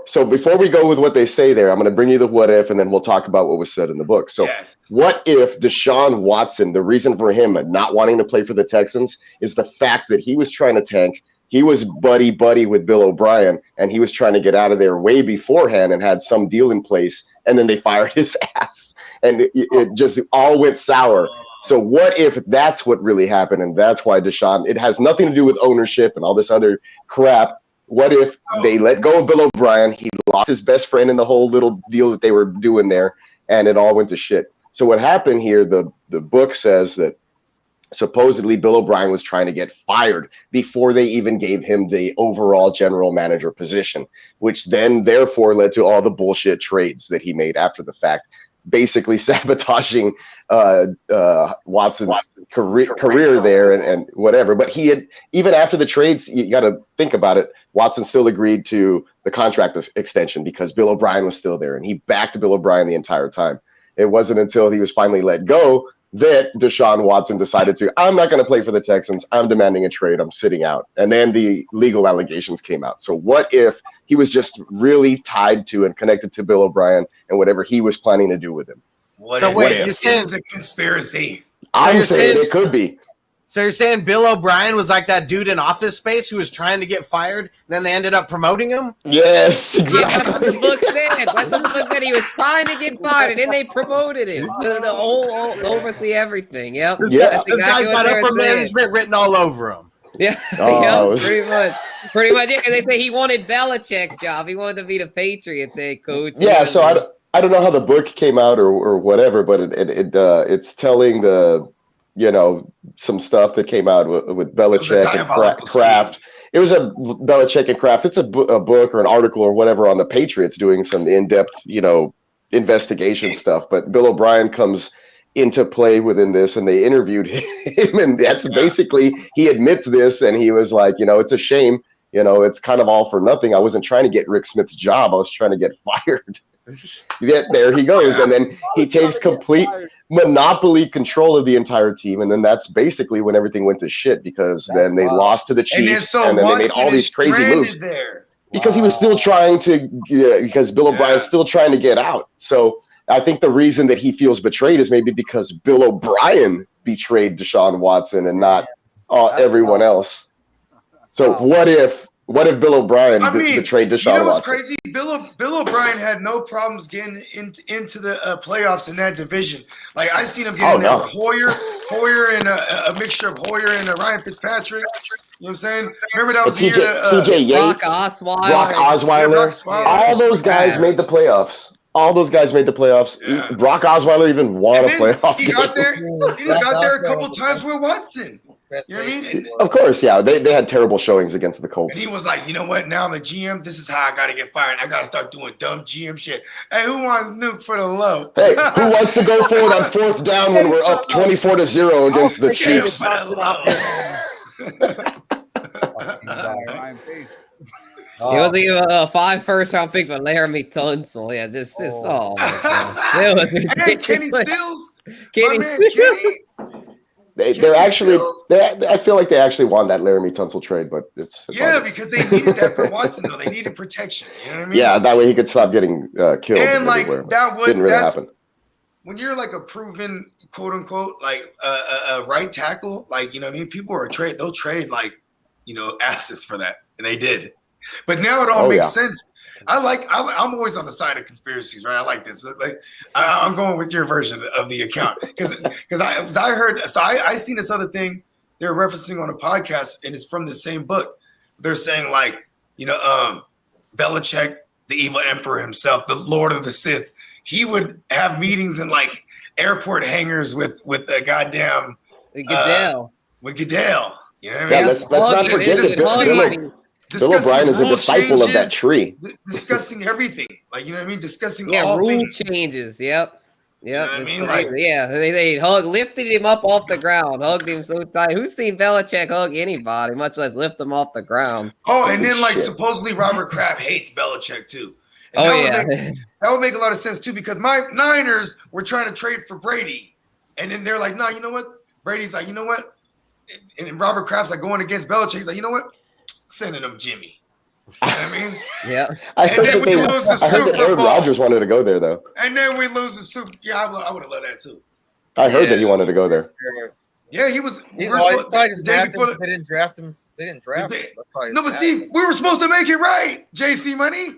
So before we go with what they say there, I'm going to bring you the what if, and then we'll talk about what was said in the book. So what if Deshaun Watson, the reason for him not wanting to play for the Texans is the fact that he was trying to tank. He was buddy with Bill O'Brien, and he was trying to get out of there way beforehand and had some deal in place, and then they fired his ass, and it just all went sour So what if that's what really happened, and that's why Deshaun? It has nothing to do with ownership and all this other crap. What if they let go of Bill O'Brien? He lost his best friend in the whole little deal that they were doing there, and it all went to shit. So what happened here? The book says that supposedly Bill O'Brien was trying to get fired before they even gave him the overall general manager position, which then therefore led to all the bullshit trades that he made after the fact, basically sabotaging Watson's career there and whatever. But he had, even after the trades, you got to think about it, Watson still agreed to the contract extension because Bill O'Brien was still there, and he backed Bill O'Brien the entire time. It wasn't until he was finally let go that Deshaun Watson decided to, I'm not going to play for the Texans. I'm demanding a trade. I'm sitting out. And then the legal allegations came out. So what if he was just really tied to and connected to Bill O'Brien and whatever he was planning to do with him? What wait, if it's a conspiracy? I'm saying it could be. So you're saying Bill O'Brien was like that dude in Office Space who was trying to get fired, and then they ended up promoting him? Yes, Yeah, that's what exactly. the book said. That's what the book said. He was trying to get fired, and then they promoted him to oversee everything. Yep. Yeah. That's This guy's what got they were upper saying. management written all over him. Yeah, Oh, yep, pretty much. Pretty much. Yeah, 'cause they say he wanted Belichick's job. He wanted to be the Patriots head coach. Yeah, so I don't know how the book came out or whatever, but it's telling the, some stuff that came out with Belichick and Kraft. It was a Belichick and Kraft. It's a book or an article or whatever on the Patriots doing some in-depth, investigation stuff. But Bill O'Brien comes into play within this, and they interviewed him, and that's basically, he admits this, and he was like, it's a shame, it's kind of all for nothing. I wasn't trying to get Rick Smith's job. I was trying to get fired. Yet there he goes, and then he takes complete monopoly control of the entire team, and then that's basically when everything went to shit, because then they lost to the Chiefs, and then they made all these crazy moves because he was still trying to, because Bill O'Brien's still trying to get out. So I think the reason that he feels betrayed is maybe because Bill O'Brien betrayed Deshaun Watson and not everyone else. So what if Bill O'Brien betrayed Deshaun what's Watson? crazy? Bill O'Brien had no problems getting into the playoffs in that division. Like, I seen him get in there with Hoyer and a mixture of Hoyer and Ryan Fitzpatrick. You know what I'm saying? Remember that was the year TJ Yates, Brock Osweiler. All those guys made the playoffs. All those guys made the playoffs. Yeah. Brock Osweiler even won a playoff game. He got there a couple times with Watson. You know what I mean? Of course, yeah. They had terrible showings against the Colts. And he was like, you know what? Now I'm the GM. This is how I got to get fired. I got to start doing dumb GM shit. Hey, who wants nuke for the low? Hey, who wants to go for it on fourth down when we're up 24-0 against the Chiefs? He wasn't even a 5 first-round pick for Laramie Tunsil. Yeah, just oh my God. It was ridiculous. And Kenny Stills. Kenny My man, Kenny. They're actually, I feel like they actually won that Laramie Tunsil trade, but it's because they needed that for Watson, though. They needed protection. You know what I mean? Yeah, that way he could stop getting killed. And like everywhere. didn't really happen. When you're like a proven quote unquote like a right tackle, like, you know what I mean, people are they'll trade like, assets for that, and they did. But now it all makes sense. I'm always on the side of conspiracies, right? I like this. Like, I'm going with your version of the account because I heard. So I seen this other thing they're referencing on a podcast, and it's from the same book. They're saying like, Belichick, the evil emperor himself, the Lord of the Sith, he would have meetings in like airport hangars with a goddamn Goodell. With Goodell. You know what I mean? Yeah, let's not forget that Bill O'Brien is a disciple of that tree. Discussing everything. Like, you know what I mean? Discussing all rule things. Changes. Yep. You know what I mean? Like, they lifted him up off the ground, hugged him so tight. Who's seen Belichick hug anybody, much less lift him off the ground? Oh, and then like supposedly Robert Kraft hates Belichick too. And that would make a lot of sense too, because my Niners were trying to trade for Brady, and then they're like, no, you know what? Brady's like, you know what? And Robert Kraft's like going against Belichick. He's like, you know what? Sending him Jimmy. You know what I mean? Yeah. I heard that Aaron Rodgers wanted to go there, though. And then we lose the Super. Yeah, I would have loved that too. I heard that he wanted to go there. Yeah, he was. They didn't draft him They didn't draft him. No, but see, we were supposed to make it right, JC Money.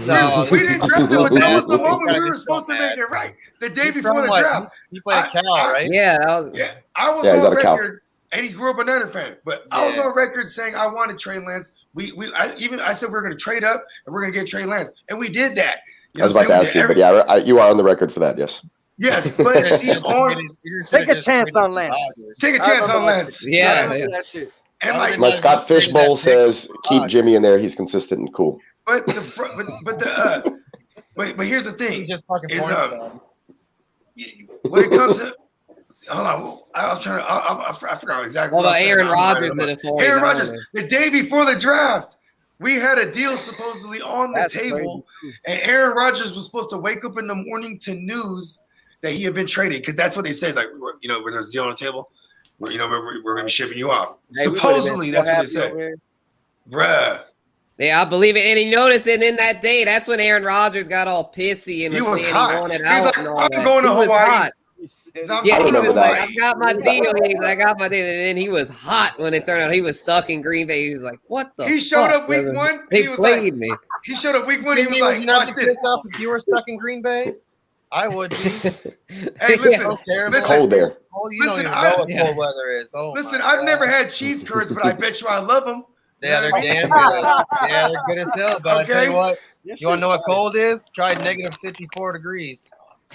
No, we didn't draft him, but that was the He's moment gotta we were get supposed to so make mad. it right. The day He's before from the what? draft. He played Cal, right? Yeah, that was. Yeah, I was Yeah, he's on out of Cal. record, and he grew up a Niner fan. But I was on record saying I wanted Trey Lance. I said we're going to trade up and we're going to get Trey Lance, and we did that. You I was about to ask you, but yeah, you are on the record for that. Yes. Yes, but see, Take a chance on Lance. Take a chance on Lance. Yeah. That shit. And like, My Scott Fishbowl says keep Jimmy in there. He's consistent and cool. but here's the thing. He's just fucking Is, porn star. when it comes to hold on, I was trying to I forgot exactly. What what about I said. Aaron Rodgers to the 49ers? Aaron Rodgers, the day before the draft, we had a deal supposedly on the table, and Aaron Rodgers was supposed to wake up in the morning to news that he had been traded, because that's what they said. Like, you know, there's a deal on the table. We're going to be shipping you off. Hey, Supposedly, that's what they said. Bruh. Yeah, I believe it. And he noticed it in that day. That's when Aaron Rodgers got all pissy and He was was saying hot. he wanted He was out like, and all I'm that. going to He was Hawaii. hot. I'm Yeah, he going was to like, Hawaii. I got my deal. I got my deal. And then he was hot when it turned out he was stuck in Green Bay. He was like, what the He showed fuck, up week brother? one. They He was played like, me. he showed up week one. He was Would like, you not watch be this. pissed off if you were stuck in Green Bay? I would be. Hey, listen, So terrible. listen, Cold there. Oh, you listen, don't even know what yeah. cold weather is. Oh, listen. my I've God. never had cheese curds, but I bet you I love them. Yeah, they're damn good. Yeah, they're good as hell. But I tell you Okay. what, you want to know what cold is? Try negative 54 degrees.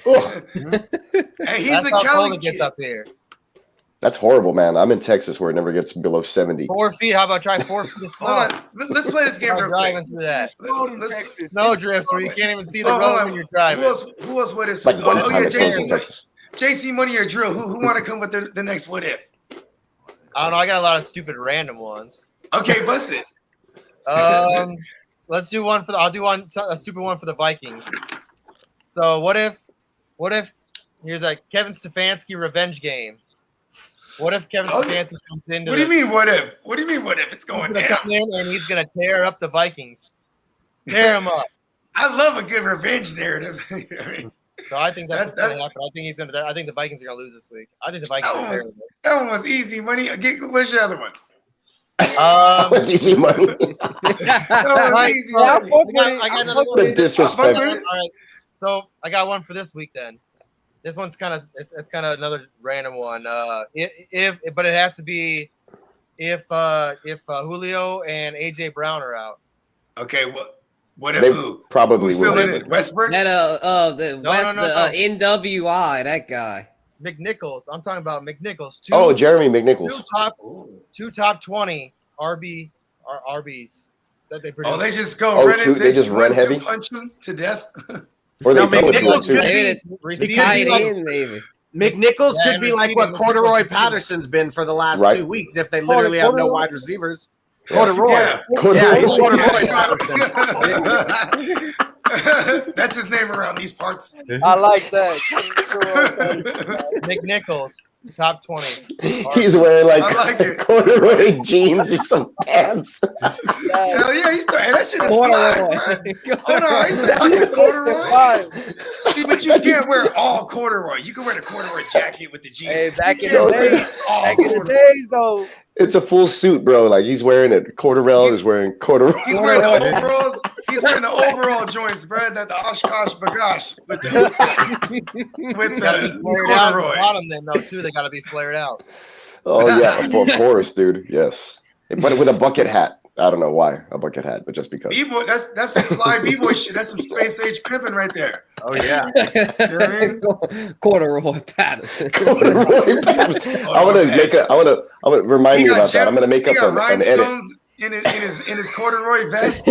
And he's That's a how cold Cali it gets kid. up here. That's horrible, man. I'm in Texas where it never gets below 70. 4 feet. How about try 4 feet of snow? Hold on. Let's play this game Try real driving quick. through that. Let's- Snow drifts where you can't even see the Oh, hold road on. when you're driving. Who else with us? Like one Oh, time yeah, it comes in JC, Texas. JC Money or Drill. Who want to come with the next what if? I don't know. I got a lot of stupid random ones. Okay, bust it. Let's do one for the. I'll do one a stupid one for the Vikings. So what if here's like Kevin Stefanski revenge game. What if Kevin Stefanski comes into? What do you mean? What if? What do you mean? What if it's going He's gonna down? come in and he's gonna tear up the Vikings, tear them up. I love a good revenge narrative. You know what I mean? So I think that's That's- gonna happen. I think he's gonna. I think the Vikings are gonna lose this week. I think the Vikings are terrible. That one was easy. Money. What's your other one? What's easy money? That one was easy. I Money. got another The one. disrespect. All right. So I got one for this week then. This one's kind of it's kind of another random one. If but it has to be if Julio and AJ Brown are out. Okay. What if They who? probably Who's will. filling it? Westbrook. That the No, West no. NWI, that guy. McNichols. I'm talking about McNichols. Oh, Jeremy McNichols. Two top 20 RBs that they produce. Oh, they just go Oh, running. they just run heavy? Punch him to death. Or they Now, throw it to him McNichols too. could Maybe Receiving tight like- end, maybe. McNichols Yeah, could be and like what receiving Corduroy McNichols. Patterson's been for the last Right. 2 weeks if they literally have no wide receivers. Corduroy. Yeah. Yeah, he's Corduroy. Corduroy Patterson. That's his name around these parts. I like that. McNichols, top 20. He's wearing I like it. corduroy jeans or some pants. Hell yeah, he's hey, that shit is fly, man. Hold on, he's fucking corduroy. Fine. See, but you can't wear all corduroy. You can wear the corduroy jacket with the jeans. Hey, back You in the can't wear days, all back in the corduroy. days though. It's a full suit, bro. Like he's wearing it. Corderell is wearing corduroy. He's wearing the overalls. He's wearing the overall joints, bro. That the Oshkosh Bagosh with the Flared out at the corduroy. bottom then though too. They got to be flared out. Oh yeah, of course, dude. Yes, but with a bucket hat. I don't know why a bucket hat, but just because. B-boy, that's some fly b-boy shit. That's some space age pimping right there. Oh yeah. You know what I mean? Corduroy Patterson. Corduroy pants. I want to make a. I want to remind He me got about that. I'm gonna make he up got an edit. rhinestones in his corduroy vest.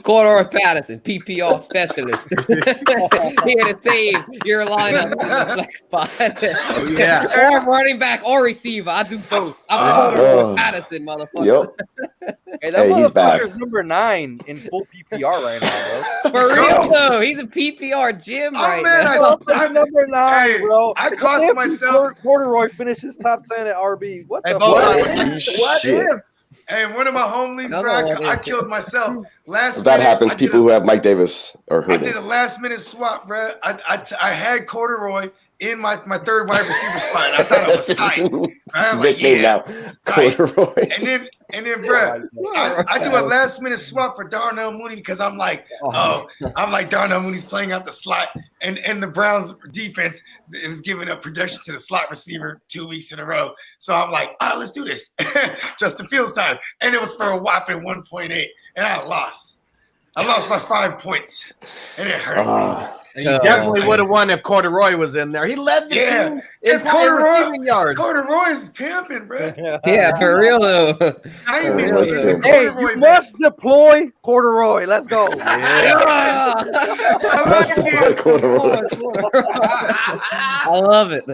Corduroy Patterson, PPR specialist. Here to save your lineup in the flex spot. Oh yeah. Or running back or receiver. I do both. I'm Corduroy Oh. Patterson, motherfucker. Yep. Hey, that Hey, he's back. motherfucker's number 9 in full PPR right now, bro. For Let's real go. though, he's a PPR gym Oh, right man, now. I'm Number 9, Hey, bro. I cost If myself. Corduroy finishes top 10 at RB. What Hey, the Bo, fuck? Holy What shit. if? Hey, one of my home leagues, No, bro, no, I killed myself last If that minute. happens, I did people a- who have Mike Davis are I did hurting. a last minute swap, bro. I had corduroy in my third wide receiver spot. And I thought I was tight. I'm like, Nickname yeah, now, tight. Corduroy. And then, bro, I do a last minute swap for Darnell Mooney because I'm like, Darnell Mooney's playing out the slot, and the Browns defense was giving up production to the slot receiver 2 weeks in a row. So I'm like, let's do this, Justin Fields time, and it was for a whopping 1.8, and I lost. I lost by 5 points, and it hurt. And you definitely would have won if Corduroy was in there. He led the team in receiving yards. Corduroy's pimping, bro. Yeah, for real though. Hey, you must deploy Corduroy. Let's go. I love it.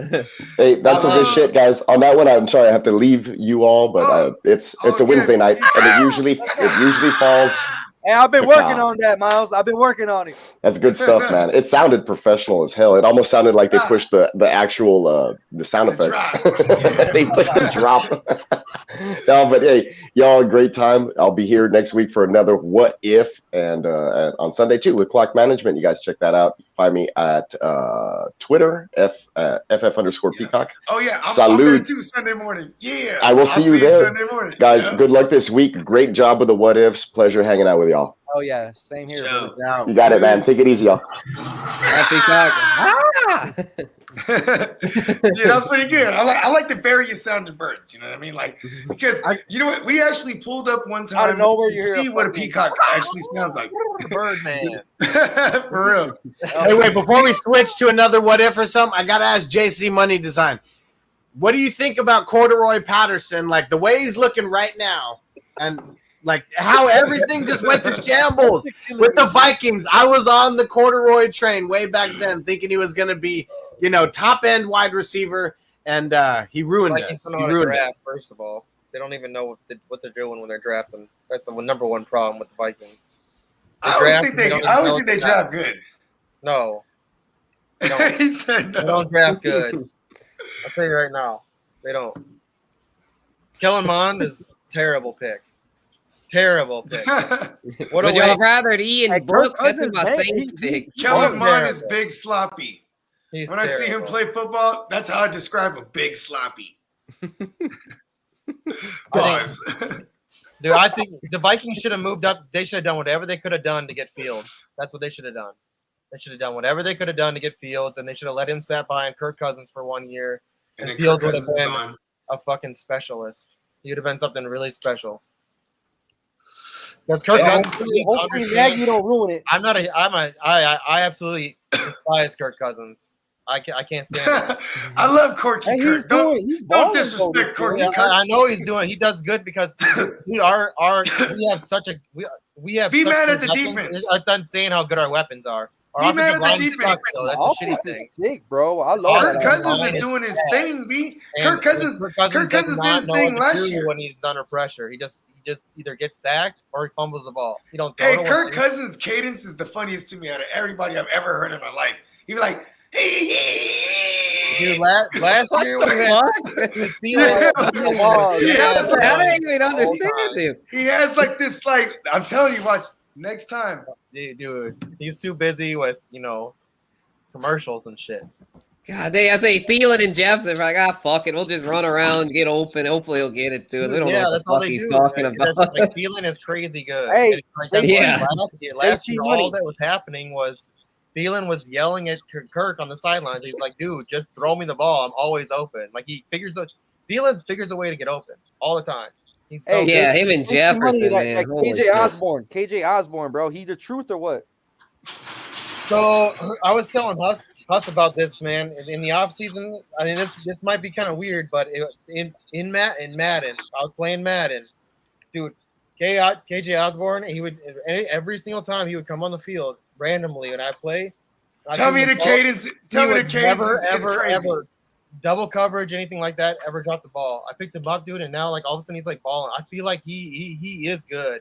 Hey, that's some good shit, guys. On that one, I'm sorry I have to leave you all, but it's a Wednesday night, and it usually falls. Hey, I've been working on that, Miles. I've been working on it. That's good stuff, man. It sounded professional as hell. It almost sounded like they pushed the actual the sound effect. They pushed the drop. No, but hey, y'all, a great time. I'll be here next week for another What If, and on Sunday too with Clock Management. You guys check that out. You can find me at Twitter, ff_Peacock. Oh yeah, Salud. I'm there too Sunday morning. Yeah, I will see you there, Sunday morning. guys. Good luck this week. Great job with the What Ifs. Pleasure hanging out with y'all. Oh yeah, same here. You got it, man. Take it easy, y'all. Peacock. Yeah, that's pretty good. I like the various sounding birds. You know what I mean? Like, because you know what? We actually pulled up one time to see what a peacock actually sounds like. Birdman. For real. Hey, wait, before we switch to another What If or something, I got to ask JC Money Design. What do you think about Corduroy Patterson? Like, the way he's looking right now, and like how everything just went to shambles with the Vikings. I was on the Corduroy train way back then, thinking he was going to be, top end wide receiver, and he ruined it. He ruined it. First of all, they don't even know what they're doing when they're drafting. That's the number one problem with the Vikings. I always think they draft good. No, they don't. He said no. They don't draft good. I'll tell you right now, they don't. Kellen Mond is a terrible pick. Terrible pick. Would y'all rather Ian Brooks? That's my same pick. Kellen Mond is big sloppy. When I see him play football, that's how I describe a big sloppy. Pause. Dude, I think the Vikings should have moved up. They should have done whatever they could have done to get Fields. That's what they should have done. They should have done whatever they could have done to get Fields, and they should have let him sit behind Kirk Cousins for 1 year. And Fields would have been a fucking specialist. He would have been something really special. Because Kirk Cousins, you don't ruin it. I absolutely despise Kirk Cousins. I can't stand it. I love Corky Kirk. Don't disrespect Corky Kirk. I know he's doing. He does good because we have be mad at the defense. I'm done saying how good our weapons are. Be mad at the defense. That's a shitty thing. Sick, bro. I love Kirk Cousins is doing his thing. Kirk Cousins did his thing last year. When he's under pressure, he just either gets sacked or he fumbles the ball. He don't. Hey, Kirk Cousins' cadence is the funniest to me out of everybody I've ever heard in my life. He'd be like, hey. Dude, last year we had I didn't even understand him. He has like this, I'm telling you, watch next time. Dude, he's too busy with commercials and shit. God, I say Thielen and Jefferson. Like, fuck it, we'll just run around, get open. Hopefully, he'll get it to us. We don't know what the fuck he's talking about. Thielen is crazy good. Hey, last year, all that was happening was Thielen was yelling at Kirk on the sidelines. He's like, "Dude, just throw me the ball. I'm always open." Like Thielen figures a way to get open all the time. He's so good. Him and Jefferson, man. KJ Osborne, bro. He the truth or what? So I was telling Huss about this, man. In the offseason, I mean, this might be kind of weird, but in Madden, I was playing Madden, dude. KJ Osborne, he would every single time he would come on the field randomly when I play. Tell me the cadence. Tell me the cadence. Ever double coverage, anything like that. Ever drop the ball? I picked him up, dude, and now all of a sudden he's balling. I feel like he is good.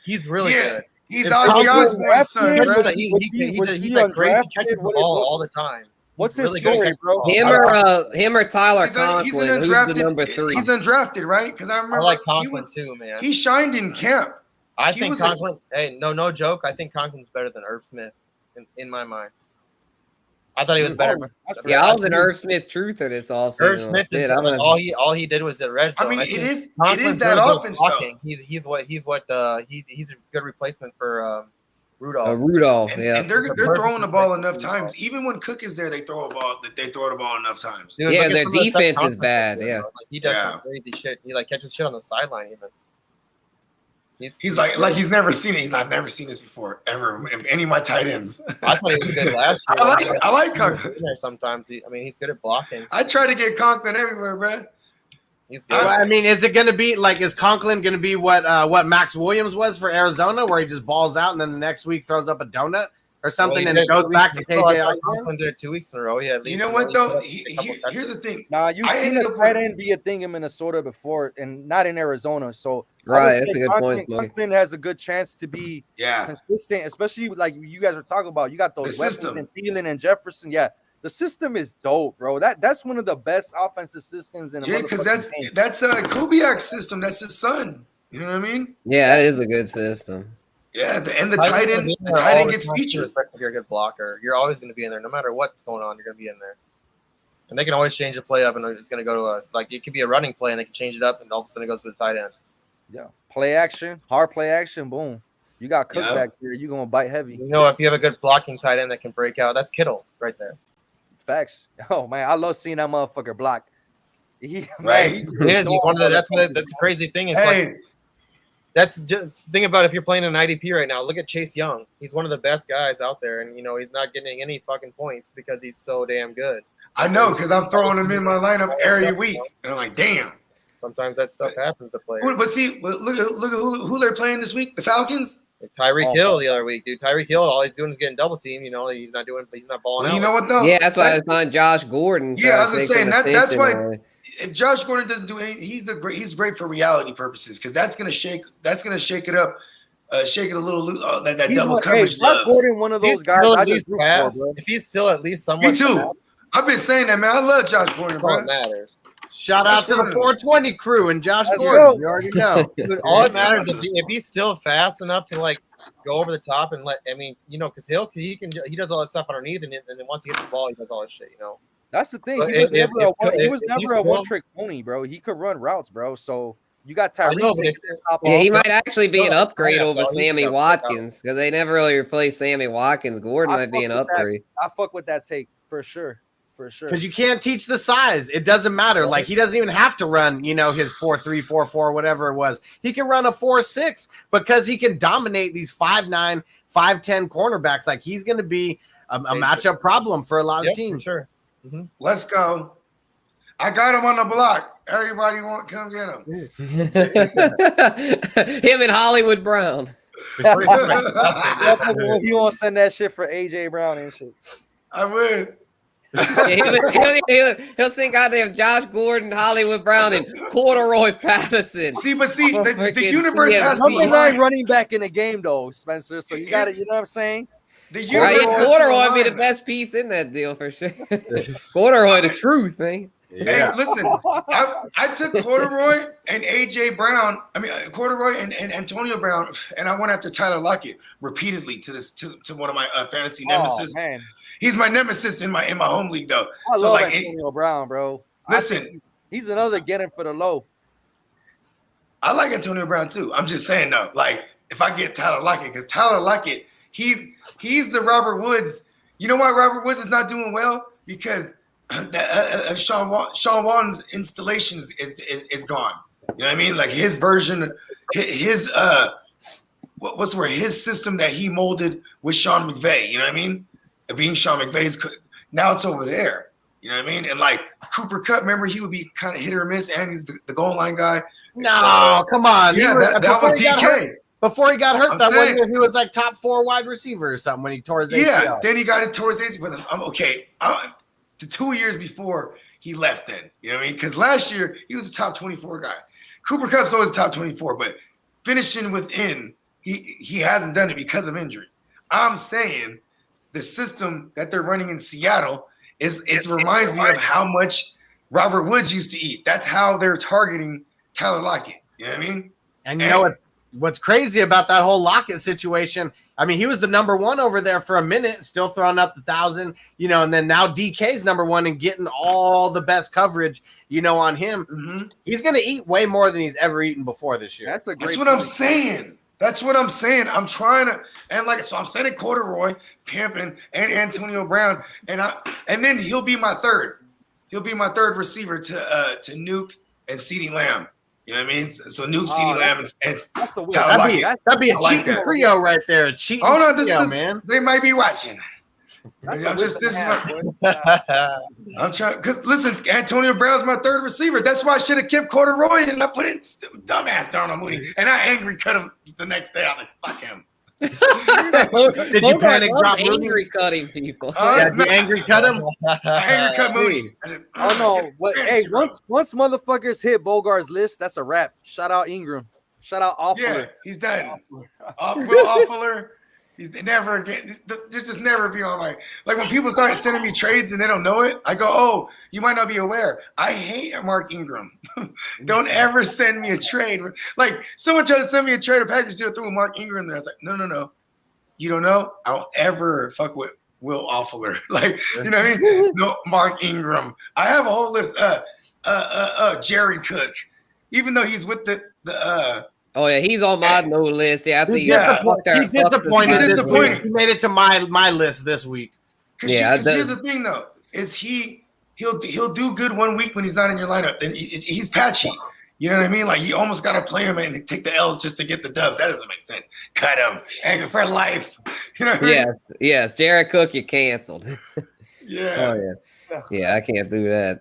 He's really good. He's Ozzy Osbourne's son, bro. He's like crazy catching the ball all the time. What's his story, bro? Him or Tyler Conklin, who's the number 3? He's undrafted, right? Because I remember I like Conklin too, man. He shined in camp. I think Conklin. Hey, no joke. I think Conklin's better than Irv Smith in my mind. I thought he was better. Yeah, I was an Irv Smith truther this offseason. Irv Smith is all he did was the red zone. I mean, I it think is Conklin's that really good offense blocking. though. He's a good replacement for Rudolph. Rudolph, And, yeah. and they're throwing the ball enough times. Even when Cook is there, they throw the ball enough times. Dude, Yeah, look at their some of the defense stuff is bad. Conklin's Yeah, doing, like, he does some crazy shit. He like catches shit on the sideline even. He's like he's never seen it. He's like, I've never seen this before ever in any of my tight ends. I thought he was good last year. I like Conklin. Sometimes he's good at blocking. I try to get Conklin everywhere, bro. He's good. Well, I mean, is it going to be like, is Conklin going to be what Max Williams was for Arizona, where he just balls out and then the next week throws up a donut or something, and it goes back to KJ? Conklin did 2 weeks in a row. Yeah, you know what though? Here's the thing. Nah, you've seen a tight end be a thing in Minnesota before, and not in Arizona. So right, that's a good point. Conklin has a good chance to be consistent, especially like you guys are talking about. You got those weapons and Thielen and Jefferson. Yeah, the system is dope, bro. That's one of the best offensive systems in the because that's Kubiak's system. That's his son. You know what I mean? Yeah, that is a good system. Yeah, the tight end gets featured. If you're a good blocker, you're always going to be in there, no matter what's going on. You're going to be in there, and they can always change the play up, and it's going to go to it could be a running play, and they can change it up, and all of a sudden it goes to the tight end. Yeah, play action, hard play action, boom. You got Cook back here. You're gonna bite heavy. You know, if you have a good blocking tight end that can break out, that's Kittle right there. Facts. Oh man, I love seeing that motherfucker block. He's one of the. That's the crazy thing is that's just think about if you're playing an IDP right now. Look at Chase Young. He's one of the best guys out there, and he's not getting any fucking points because he's so damn good. I know because I'm throwing him in my lineup every week, and I'm like, damn. Sometimes that stuff happens to players. But see, look at who they're playing this week. The Falcons. Tyreek Hill the other week, dude. Tyreek Hill, all he's doing is getting double team. He's not balling out. You know what though? Yeah, that's why I was on Josh Gordon. Yeah, I was just saying that's why. If Josh Gordon doesn't do anything, he's great for reality purposes because that's gonna shake it up, shake it a little that double coverage. Josh Gordon, one of those guys. If he's still at least somewhat. Me too. I've been saying that, man. I love Josh Gordon, bro. It matters. Shout out to the 420 crew and Josh Gordon. You already know. Dude, all it matters is if he's still fast enough to go over the top and because he does all that stuff underneath, and then once he gets the ball, he does all that shit. That's the thing. But He was never a one-trick pony, bro. He could run routes, bro. So you got Tyreek. Yeah, he might actually be an upgrade over Sammy Watkins because they never really replaced Sammy Watkins. Gordon might be an upgrade. I fuck with that take for sure. Because you can't teach the size. It doesn't matter. Like, he doesn't even have to run, his 4.3, 4.4, whatever it was. He can run a 4.6 because he can dominate these 5'9", 5'10" cornerbacks. Like, he's going to be a matchup problem for a lot of teams. Sure. Mm-hmm. Let's go. I got him on the block. Everybody come get him. Him and Hollywood Brown. You won't send that shit for AJ Brown and shit. I would. He'll sing goddamn Josh Gordon, Hollywood Brown, and Corduroy Patterson. See, the universe has to be number 9 running back in the game, though, Spencer. So you got it. You know what I'm saying? The universe Corduroy would be the best piece in that deal for sure. Corduroy, the truth, man. Yeah. Hey, listen, I took Corduroy and AJ Brown. I mean, Corduroy and Antonio Brown, and I went after Tyler Lockett repeatedly to one of my fantasy nemesis. Man. He's my nemesis in my home league, though. I love Antonio Brown, bro. Listen, he's another get him for the low. I like Antonio Brown too. I'm just saying though, like if I get Tyler Lockett, because Tyler Lockett, he's the Robert Woods. You know why Robert Woods is not doing well? Because Sean Wan's installations is gone. You know what I mean? Like his version, his what's the word? His system that he molded with Sean McVay. You know what I mean? Being Sean McVay's, now it's over there. You know what I mean? And like Cooper Kupp, remember he would be kind of hit or miss, and he's the goal line guy. No, come on. Yeah, that was DK. Before he got hurt, one year he was like top 4 wide receiver or something when he tore his ACL. Yeah, then he got it towards his ACL. But I'm okay. To 2 years before he left, then you know what I mean? Because last year he was a top 24 guy. Cooper Kupp's always a top 24, but finishing within, he hasn't done it because of injury. I'm saying the system that they're running in Seattle it reminds me of how much Robert Woods used to eat. That's how they're targeting Tyler Lockett. You know what I mean? And you know what? what's crazy about that whole Lockett situation, I mean, he was the number one over there for a minute, still throwing up the 1,000, you know, and then now DK's number one and getting all the best coverage, you know, on him. Mm-hmm. He's going to eat way more than he's ever eaten before this year. That's That's what I'm saying. That's what I'm saying. I'm trying to, and like, so I'm sending Corduroy, Pimpin, and Antonio Brown, and then he'll be my third. He'll be my third receiver to Nuke and CeeDee Lamb. You know what I mean? So Nuke, CeeDee Lamb, and that's the Tyler Lockett. That'd be a I like cheating that. trio right there. A cheating trio, man. They might be watching. That's I'm just this is half, what I'm trying, because listen, Antonio Brown's my third receiver. That's why I should have kept Corduroy and I put in dumbass Darnell Mooney, and I angry cut him the next day. I was like, fuck him. Did you panic drop Mooney? angry cutting people? Yeah, you angry cut him? I angry cut Mooney. Oh no! But hey, once motherfuckers hit Bogard's list, that's a wrap. Shout out Ingram. Shout out Offler. Yeah, he's done. Will Offler. He's never again. There's just never be on my, like when people start sending me trades and they don't know it. I go, oh, you might not be aware. I hate Mark Ingram. Don't ever send me a trade. Like someone tried to send me a trade or package deal through Mark Ingram there. I was like, no. You don't know? I don't ever fuck with Will Offler. Like, you know what I mean? No, Mark Ingram. I have a whole list. Jared Cook, even though he's with the Oh yeah, he's on my no list. Yeah, I think He's disappointed. He made it to my list this week. Yeah, here's the thing though, is he'll do good 1 week when he's not in your lineup. Then he's patchy. You know what I mean? Like you almost got to play him and take the L's just to get the dubs. That doesn't make sense. Cut him and for life. You know what I mean? Yes. Jared Cook, you're canceled. Yeah. Oh yeah. Yeah, I can't do that.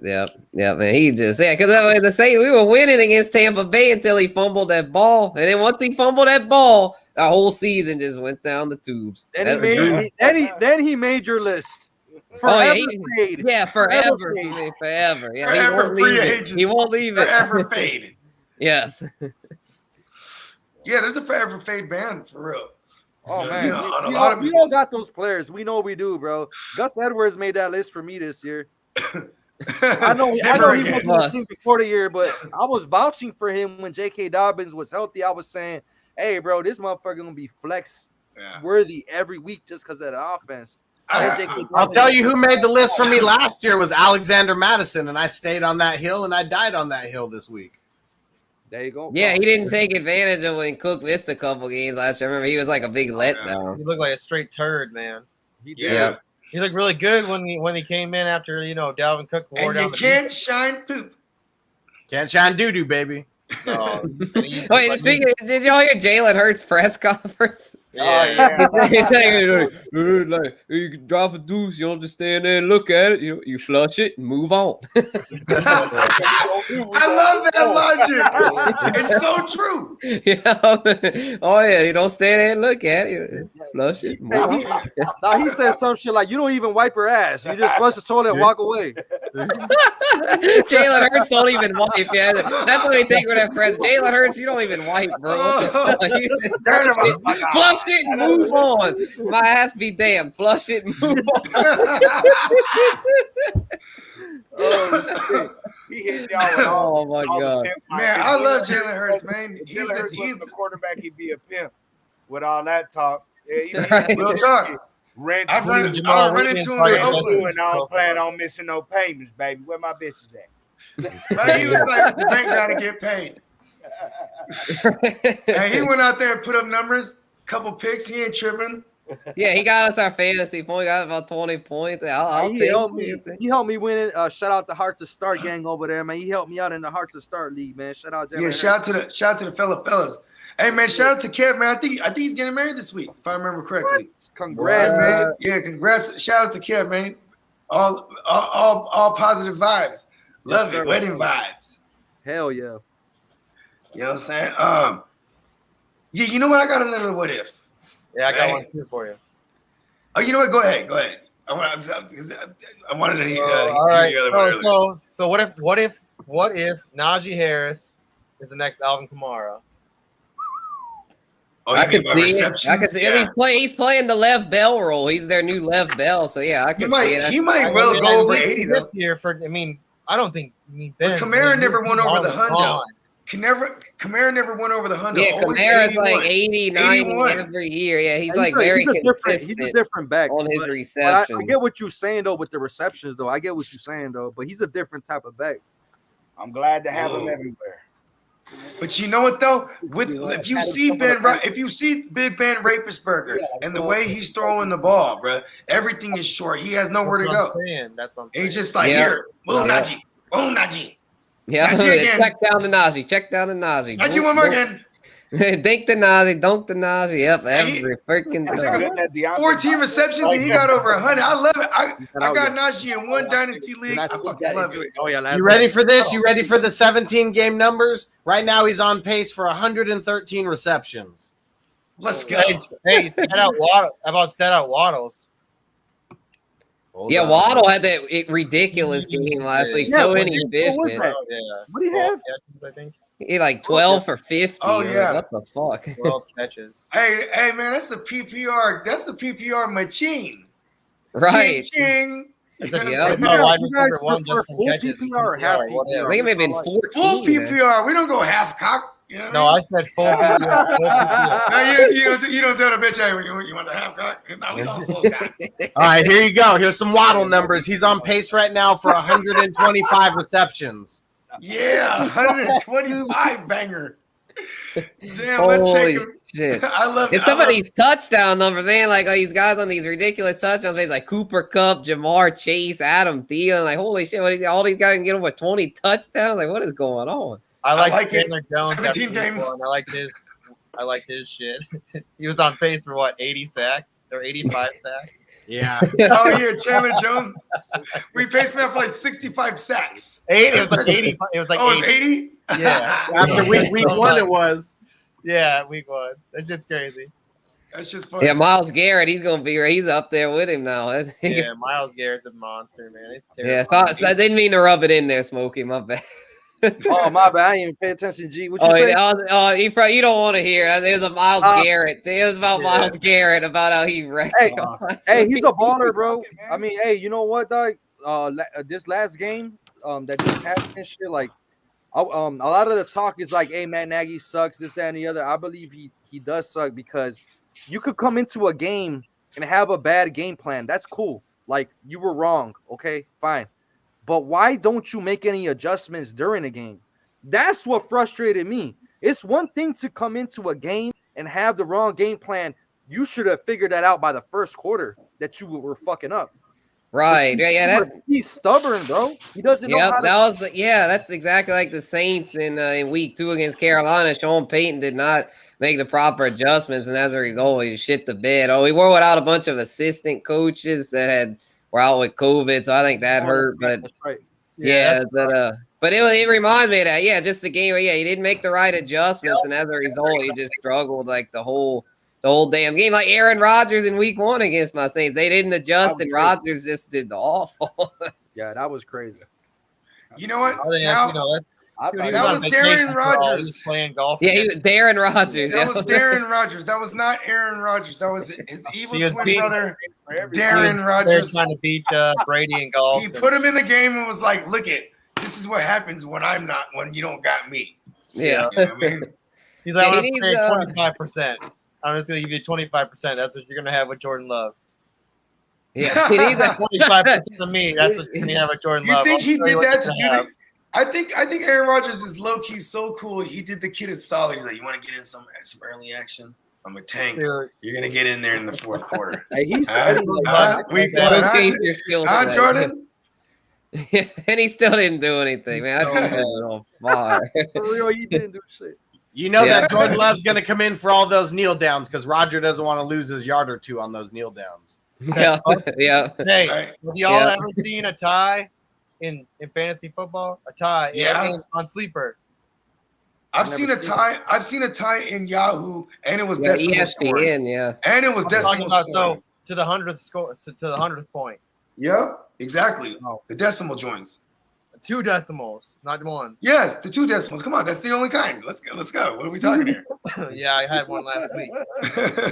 Yep, man. He just because we were winning against Tampa Bay until he fumbled that ball, and then once he fumbled that ball, our whole season just went down the tubes. Then he made your list. Forever fade. Yeah, forever. Forever Yeah, free agent. He won't leave it. Forever fade. Yes. Yeah, there's a forever fade ban for real. Oh man, we all got those players. We know we do, bro. Gus Edwards made that list for me this year. I know he wasn't the team before the year, but I was vouching for him when J.K. Dobbins was healthy. I was saying, "Hey, bro, this motherfucker gonna be flex worthy every week just because of the offense." I'll tell you who made the list for me last year was Alexander Madison, and I stayed on that hill and I died on that hill this week. There you go. Yeah, he didn't take advantage of when Cook missed a couple games last year. I remember he was like a big letdown. He looked like a straight turd, man. He did. Yeah. He looked really good when he came in after Dalvin Cook wore and down you can't shine poop. Can't shine doo-doo, baby. Oh, Wait, did y'all hear Jalen Hurts' press conference? Yeah. Like, you can drop a deuce, you don't just stand there and look at it. You flush it and move on. I love that logic. It's so true. Yeah. Oh yeah, you don't stand there and look at it. Flush it. Move on. Now he said some shit like, "You don't even wipe your ass. You just flush the toilet and walk away." Jalen Hurts don't even wipe. Yeah, that's what they take with that press. Jalen Hurts, you don't even wipe, bro. Flush it and move on. My ass be damned. Flush it and move on. He hit y'all with all, my all God. the pimp. Man, I love Jalen Hurts, man. He's the quarterback. He'd be a pimp with all that talk. Yeah, real talk. I've run into him in Oakland, and I don't plan on missing no payments, baby. Where my bitches at? Right? He was like, the bank got to get paid. And he went out there and put up numbers, couple picks. He ain't tripping. Yeah, he got us our fantasy point. Got about 20 points. He helped me win it. Shout out the Heart to Start gang over there, man. He helped me out in the Heart to Start league, man. Shout out. Yeah, shout out to the fellas. Hey man, shout out to Kev, man. I think he's getting married this week, if I remember correctly. What? Congrats, man. Yeah, congrats. Shout out to Kev, man. All positive vibes. Love it. Wedding vibes. Hell yeah. You know what I'm saying? Yeah, you know what? I got another what if. Yeah, I got one too for you. Oh, you know what? Go ahead. I wanted to hear. All right. So what if Najee Harris is the next Alvin Kamara? Oh, I could see it. I could see it. He's playing the Lev Bell role. He's their new Lev Bell. So yeah, I could see it. He might well go over 80 this year. I don't think. Kamara never went over the hundo. Kamara never went over the 100. Yeah, Always Kamara's 81. like 80, 90 81. every year. Yeah, he's And like very consistent. He's a different back on his but reception. I get what you're saying though with the receptions though. I get what you're saying though, but he's a different type of back. I'm glad to have him everywhere. But you know what though? If you see Big Ben Roethlisberger and the way he's throwing the ball, bro, everything is short. He has nowhere to go. That's what I'm saying. He's just like here, move Najee, move Najee. Yeah, Najee again. check down the Najee. Check down the Najee. Najee one more again. Dink the Najee, dunk the Najee. Yep, every freaking time. 14 receptions and he got over 100. I love it. I got Najee in one dynasty league. I fucking love it. Oh yeah, You ready for this? You ready for the 17 game numbers? Right now he's on pace for 113 receptions. Let's go. Hey, stat out Waddle. How about stat out Waddles? Yeah, Waddle had that ridiculous game last week. So inefficient. What do you have? I think. He like 12 for 50. Oh, yeah. Like, what the fuck? 12 catches. Hey, man, that's a PPR. That's a PPR machine. Right. Ching. Yeah. No, I just remember one just in catches. PPR or half PPR? I think it may have been 14. Full PPR. We don't go half cock. You know what No, I I said full PPR. Full PPR. mean? You don't tell the bitch, hey, you want the half cock? No, we don't full cock. All right, here you go. Here's some Waddle numbers. He's on pace right now for 125 receptions. Yeah, 125 banger. Damn, let's Holy take him. shit. I love it. It's some of these touchdown numbers, man. Like these guys on these ridiculous touchdowns, like Cooper Kupp, Jamar Chase, Adam Thielen. Like, holy shit, all these guys can get over 20 touchdowns. Like, what is going on? I like it. Chandler Jones. 17 games. I like his shit. He was on pace for what, 80 sacks or 85 sacks? Yeah. Oh yeah, Chandler Jones. We paced him out for like 65 sacks. 80. It was like 80. It was like Oh, it was 80? Yeah. After week one, it was. Yeah, week one. That's just crazy. That's just funny. Yeah, Miles Garrett, he's up there with him now. Yeah, Miles Garrett's a monster, man. It's terrible. Yeah, so I didn't mean to rub it in there, Smokey. My bad. Oh my bad, I didn't even pay attention. G, what you say? You don't want to hear. It was a Miles Garrett. It was about Miles Garrett about how he wrecked. Hey, he's a baller, bro. I mean, hey, you know what, dog? This last game, that just happened and shit, like, a lot of the talk is like, hey, Matt Nagy sucks, this, that, and the other. I believe he does suck because you could come into a game and have a bad game plan. That's cool. Like, you were wrong. Okay, fine. But why don't you make any adjustments during the game? That's what frustrated me. It's one thing to come into a game and have the wrong game plan. You should have figured that out by the first quarter that you were fucking up. Right. Yeah, he's stubborn, bro. He doesn't know how to... that's exactly like the Saints in week 2 against Carolina. Sean Payton did not make the proper adjustments, and as a result, he shit the bed. Oh, we were without a bunch of assistant coaches that were out with COVID, so I think that hurt. But that's right. But it reminds me of that. Yeah, just the game where he didn't make the right adjustments, and as a result, he just struggled like the whole damn game. Like Aaron Rodgers in week 1 against my Saints, they didn't adjust, and Rodgers just did the awful. Yeah, that was crazy. You know what? That was Darren Rodgers playing golf. Yeah, he was Darren Rodgers. That was Darren Rodgers. That was not Aaron Rodgers. That was his evil twin brother, Darren Rodgers. Trying to beat Brady in golf. He put him in the game and was like, "Look it, this is what happens when you don't got me." Yeah. You know what I mean? He's like, I'm going to pay 25%. I'm just going to give you 25%. That's what you're going to have with Jordan Love. Yeah, he needs 25% of me. That's what you're going to have with Jordan Love. You think he did that to do that? I think Aaron Rodgers is low key so cool. He did the kid a solid. He's like, you want to get in some early action? I'm a tank. You're gonna get in there in the fourth quarter. Hey, he's Jordan. And he still didn't do anything, man. On fire. For real, he didn't do shit. You know that Jordan Love's going to come in for all those kneel downs because Roger doesn't want to lose his yard or two on those kneel downs. Yeah. Hey, have y'all ever seen a tie in fantasy football? A tie on Sleeper. I've seen a tie. I've seen a tie in Yahoo, and it was decimal scoring. And it was decimal scoring. So to the 100th score, to the 100th point. Yeah, exactly. The decimal joins. 2 decimals, not 1. Yes, the 2 decimals. Come on, that's the only kind. Let's go. What are we talking here? Yeah, I had one last week.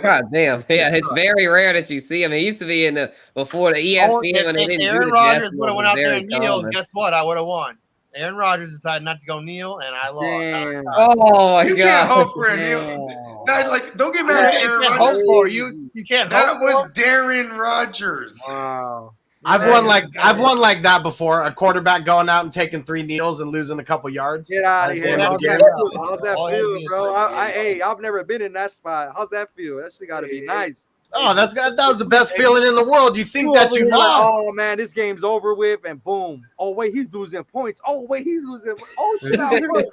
God damn. Yeah, it's very rare that you see him. It used to be before the ESPN when they didn't Aaron do the Rodgers would have went out there and kneeled, guess what? I would have won. Aaron Rodgers decided not to go kneel, and I lost. Damn. Oh my You god. can't hope for a Neil. Like, don't get mad at Aaron You can't Rodgers. hope for you. You can't That hope was for. Darren Rodgers. Wow. I've won like that before. A quarterback going out and taking 3 kneels and losing a couple yards. Get out of That's here. the end of How's the that game. feel? How's that feel, bro? Hey, I've never been in that spot. How's that feel? That shit got to be nice. Oh, that was the best feeling in the world. You think that you Like, lost? oh man, this game's over with, and boom. Oh wait, he's losing points. Oh wait, he's losing. Oh shit, I won.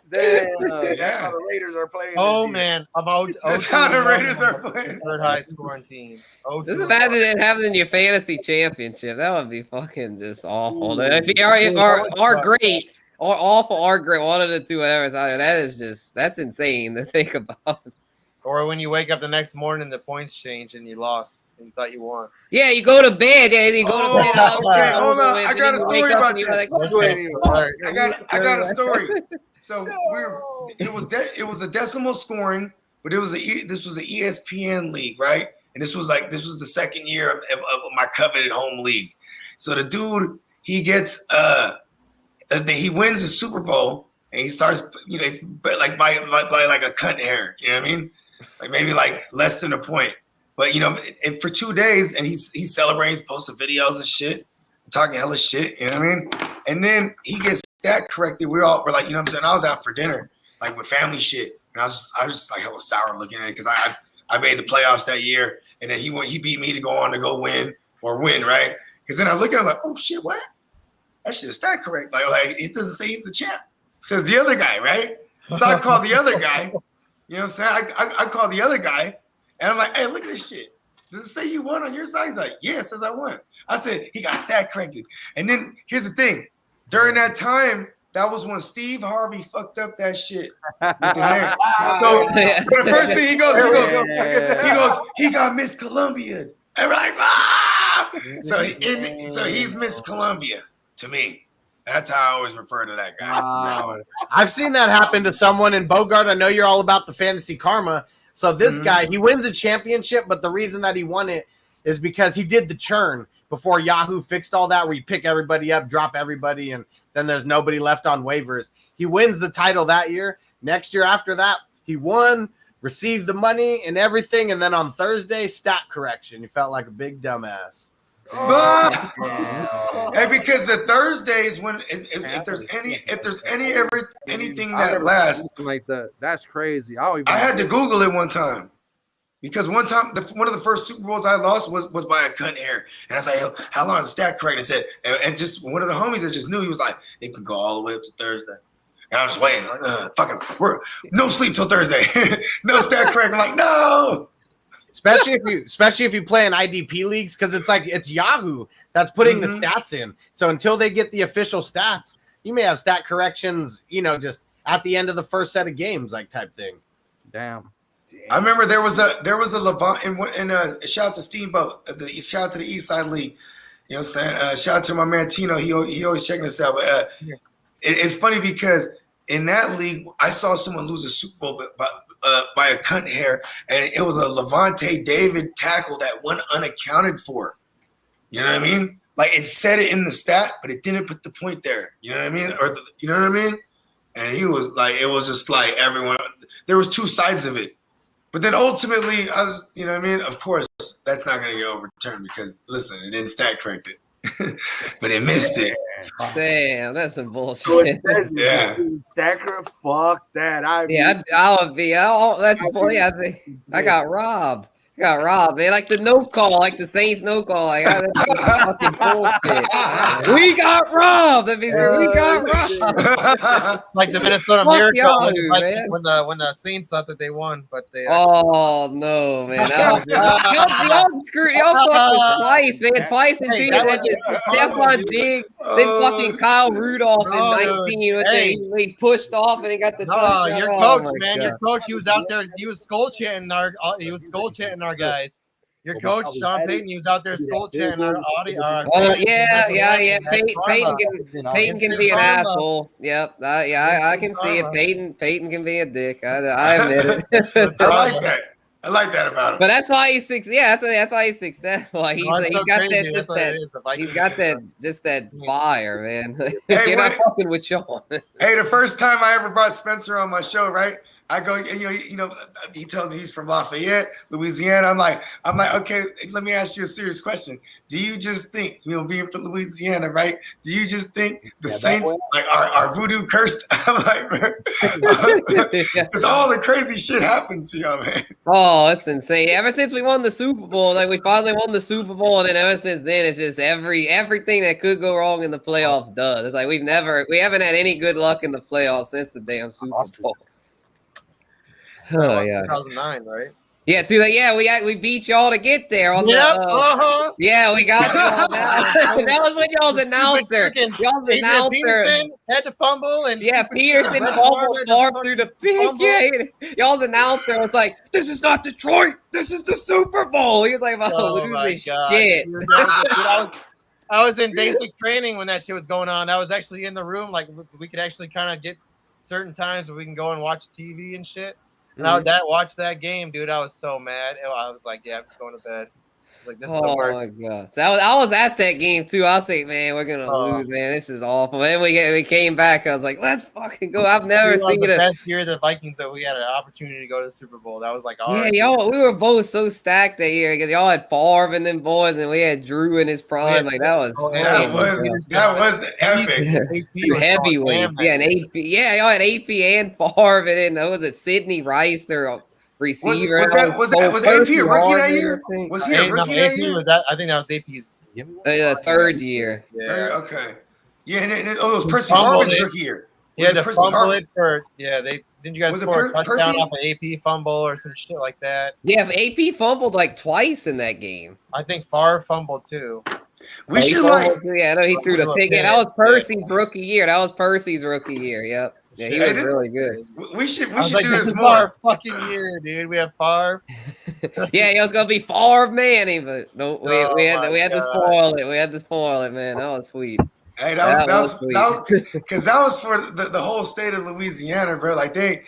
Damn. That's how the Raiders are playing. Oh this year. man, I'm out. That's how the Raiders are playing. Third highest scoring team. Just imagine it happening in your fantasy championship. That would be fucking just awful. If you are great or awful or great, one of the two, whatever. That's insane to think about. Or when you wake up the next morning, the points change and you lost and you thought you won. Yeah, you go to bed. Yeah, you go to bed. Okay, hold on. I got a story about this. Right. I got a story. So it was a decimal scoring, but this was an ESPN league, right? And this was the second year of my coveted home league. So the dude, he gets he wins the Super Bowl and he starts, it's like by like a cut hair, you know what I mean? Like maybe like less than a point. But and for 2 days, and he's celebrating, he's posting videos and shit, talking hella shit, you know what I mean? And then he gets stat corrected. We're like, you know what I'm saying? I was out for dinner, like with family shit. And I was just like hella sour looking at it because I made the playoffs that year, and then he beat me to go on to go win, right? Because then I look at him like, oh shit, what? That shit is stat correct. Like it doesn't say he's the champ. It says the other guy, right? So I call the other guy. You know what I'm saying? I call the other guy, and I'm like, hey, look at this shit. Does it say you won on your side? He's like, yeah, it says I won. I said, he got stat corrected. And then here's the thing. During that time, that was when Steve Harvey fucked up that shit with the name. So the first thing he goes, he got Miss Columbia. And we're like, ah! So he's Miss Columbia to me. That's how I always refer to that guy. Wow. I've seen that happen to someone in Bogard. I know you're all about the fantasy karma. So this guy, he wins a championship, but the reason that he won it is because he did the churn before Yahoo fixed all that, where you pick everybody up, drop everybody, and then there's nobody left on waivers. He wins the title that year. Next year after that, he won, received the money and everything, and then on Thursday, stat correction. He felt like a big dumbass. Hey, because the Thursdays if there's anything that lasts like that, that's crazy. I had to Google it one time because one time one of the first Super Bowls I lost was by a cut hair, and I was like, how long is stat correct? And said, and just one of the homies that just knew, he was like, it could go all the way up to Thursday. And I was just waiting, like, we're no sleep till Thursday, no stat correct. I'm like, no. Especially if you play in IDP leagues, because it's Yahoo that's putting the stats in. So until they get the official stats, you may have stat corrections, just at the end of the first set of games, like type thing. Damn. I remember there was a Levant and shout out to Steamboat, shout out to the East Side League. You know what I'm saying? Shout out to my man Tino. He always checking us out. But it's funny because in that league, I saw someone lose a Super Bowl by a cunt hair, and it was a Levante David tackle that went unaccounted for. You know what I mean? Like it said it in the stat, but it didn't put the point there. You know what I mean? You know what I mean? And he was like, it was just like everyone. There was two sides of it, but then ultimately, I was, you know what I mean? Of course, that's not going to get overturned because listen, it didn't stat correct it, but it missed it. Damn, that's some bullshit. Yeah. Stacker, fuck that. I would be. That's funny. I got robbed. Man. Like the no call, like the Saints no call. Like that's fucking bullshit. We got robbed. That means we got robbed. Like the Minnesota Miracle, when the Saints thought that they won, but they. Oh no, man! Y'all screwed. Y'all fucked us twice, man. Twice in 2 years. Stephon Diggs, then fucking Kyle Rudolph in 19. He pushed off and he got the touchdown. Your coach, man. Your coach, he was out there. He was skull chanting our guys. Your coach, Sean Payton, he was out there skull chanting our audio. Yeah. Peyton can be an asshole. Yep. I can see it. Peyton can be a dick. I admit it. I like that. I like that about him. But that's why he's that's why he's successful. He's got crazy. He's got that fire, man. Hey, You're not fucking with Sean. Hey, the first time I ever brought Spencer on my show, right? I go, you know, he told me he's from Lafayette, Louisiana. I'm like, okay, let me ask you a serious question. Do you just think, you know, being from Louisiana, right? Do you just think the Saints like are voodoo cursed? I'm like, because all the crazy shit happens to y'all, man. Oh, it's insane. Ever since we won the Super Bowl, like we finally won the Super Bowl, and then ever since then, it's just everything that could go wrong in the playoffs does. It's like we haven't had any good luck in the playoffs since the damn Super Bowl. Oh yeah, 2009, right? Yeah, we beat y'all to get there. On Yeah, we got y'all. That was when y'all's announcer. Y'all's announcer had to fumble, and Peterson fumbled far through the pick. Yeah, y'all's announcer was like, "This is not Detroit. This is the Super Bowl." He was like, "Losing shit." Dude, I was in basic training when that shit was going on. I was actually in the room. Like we could actually kind of get certain times where we can go and watch TV and shit. And I watched that game, dude. I was so mad. I was like, yeah, I'm just going to bed. Like, this is the worst. Oh my god! So I was at that game too. I was like, man, we're gonna lose, man. This is awful. And we came back. I was like, let's fucking go. I've never seen the best year of the Vikings that we had an opportunity to go to the Super Bowl. That was like, y'all. We were both so stacked that year because y'all had Favre and them boys, and we had Drew in his prime. Like that was epic. Two heavyweights. Yeah, and AP. Yeah, y'all had AP and Favre, and then was it Sidney Rice, their receiver? Was AP a rookie that year? Was he a rookie that year? I think that was AP's third year. Yeah. Okay. Yeah, and it was Percy Harvin's rookie year. Yeah, the fumble it for didn't you guys score a touchdown off an AP fumble or some shit like that? Yeah, AP fumbled like twice in that game. I think Favre fumbled too. We should I know he threw the pick. Yeah, that was Percy's rookie year. Yep. Yeah, he was really good. We should do this more. Our fucking year, dude. We have Favre. Yeah, it was gonna be Favre Manning, but no, we had to spoil it. We had to spoil it, man. That was sweet. Hey, that was because that was for the whole state of Louisiana, bro. Like after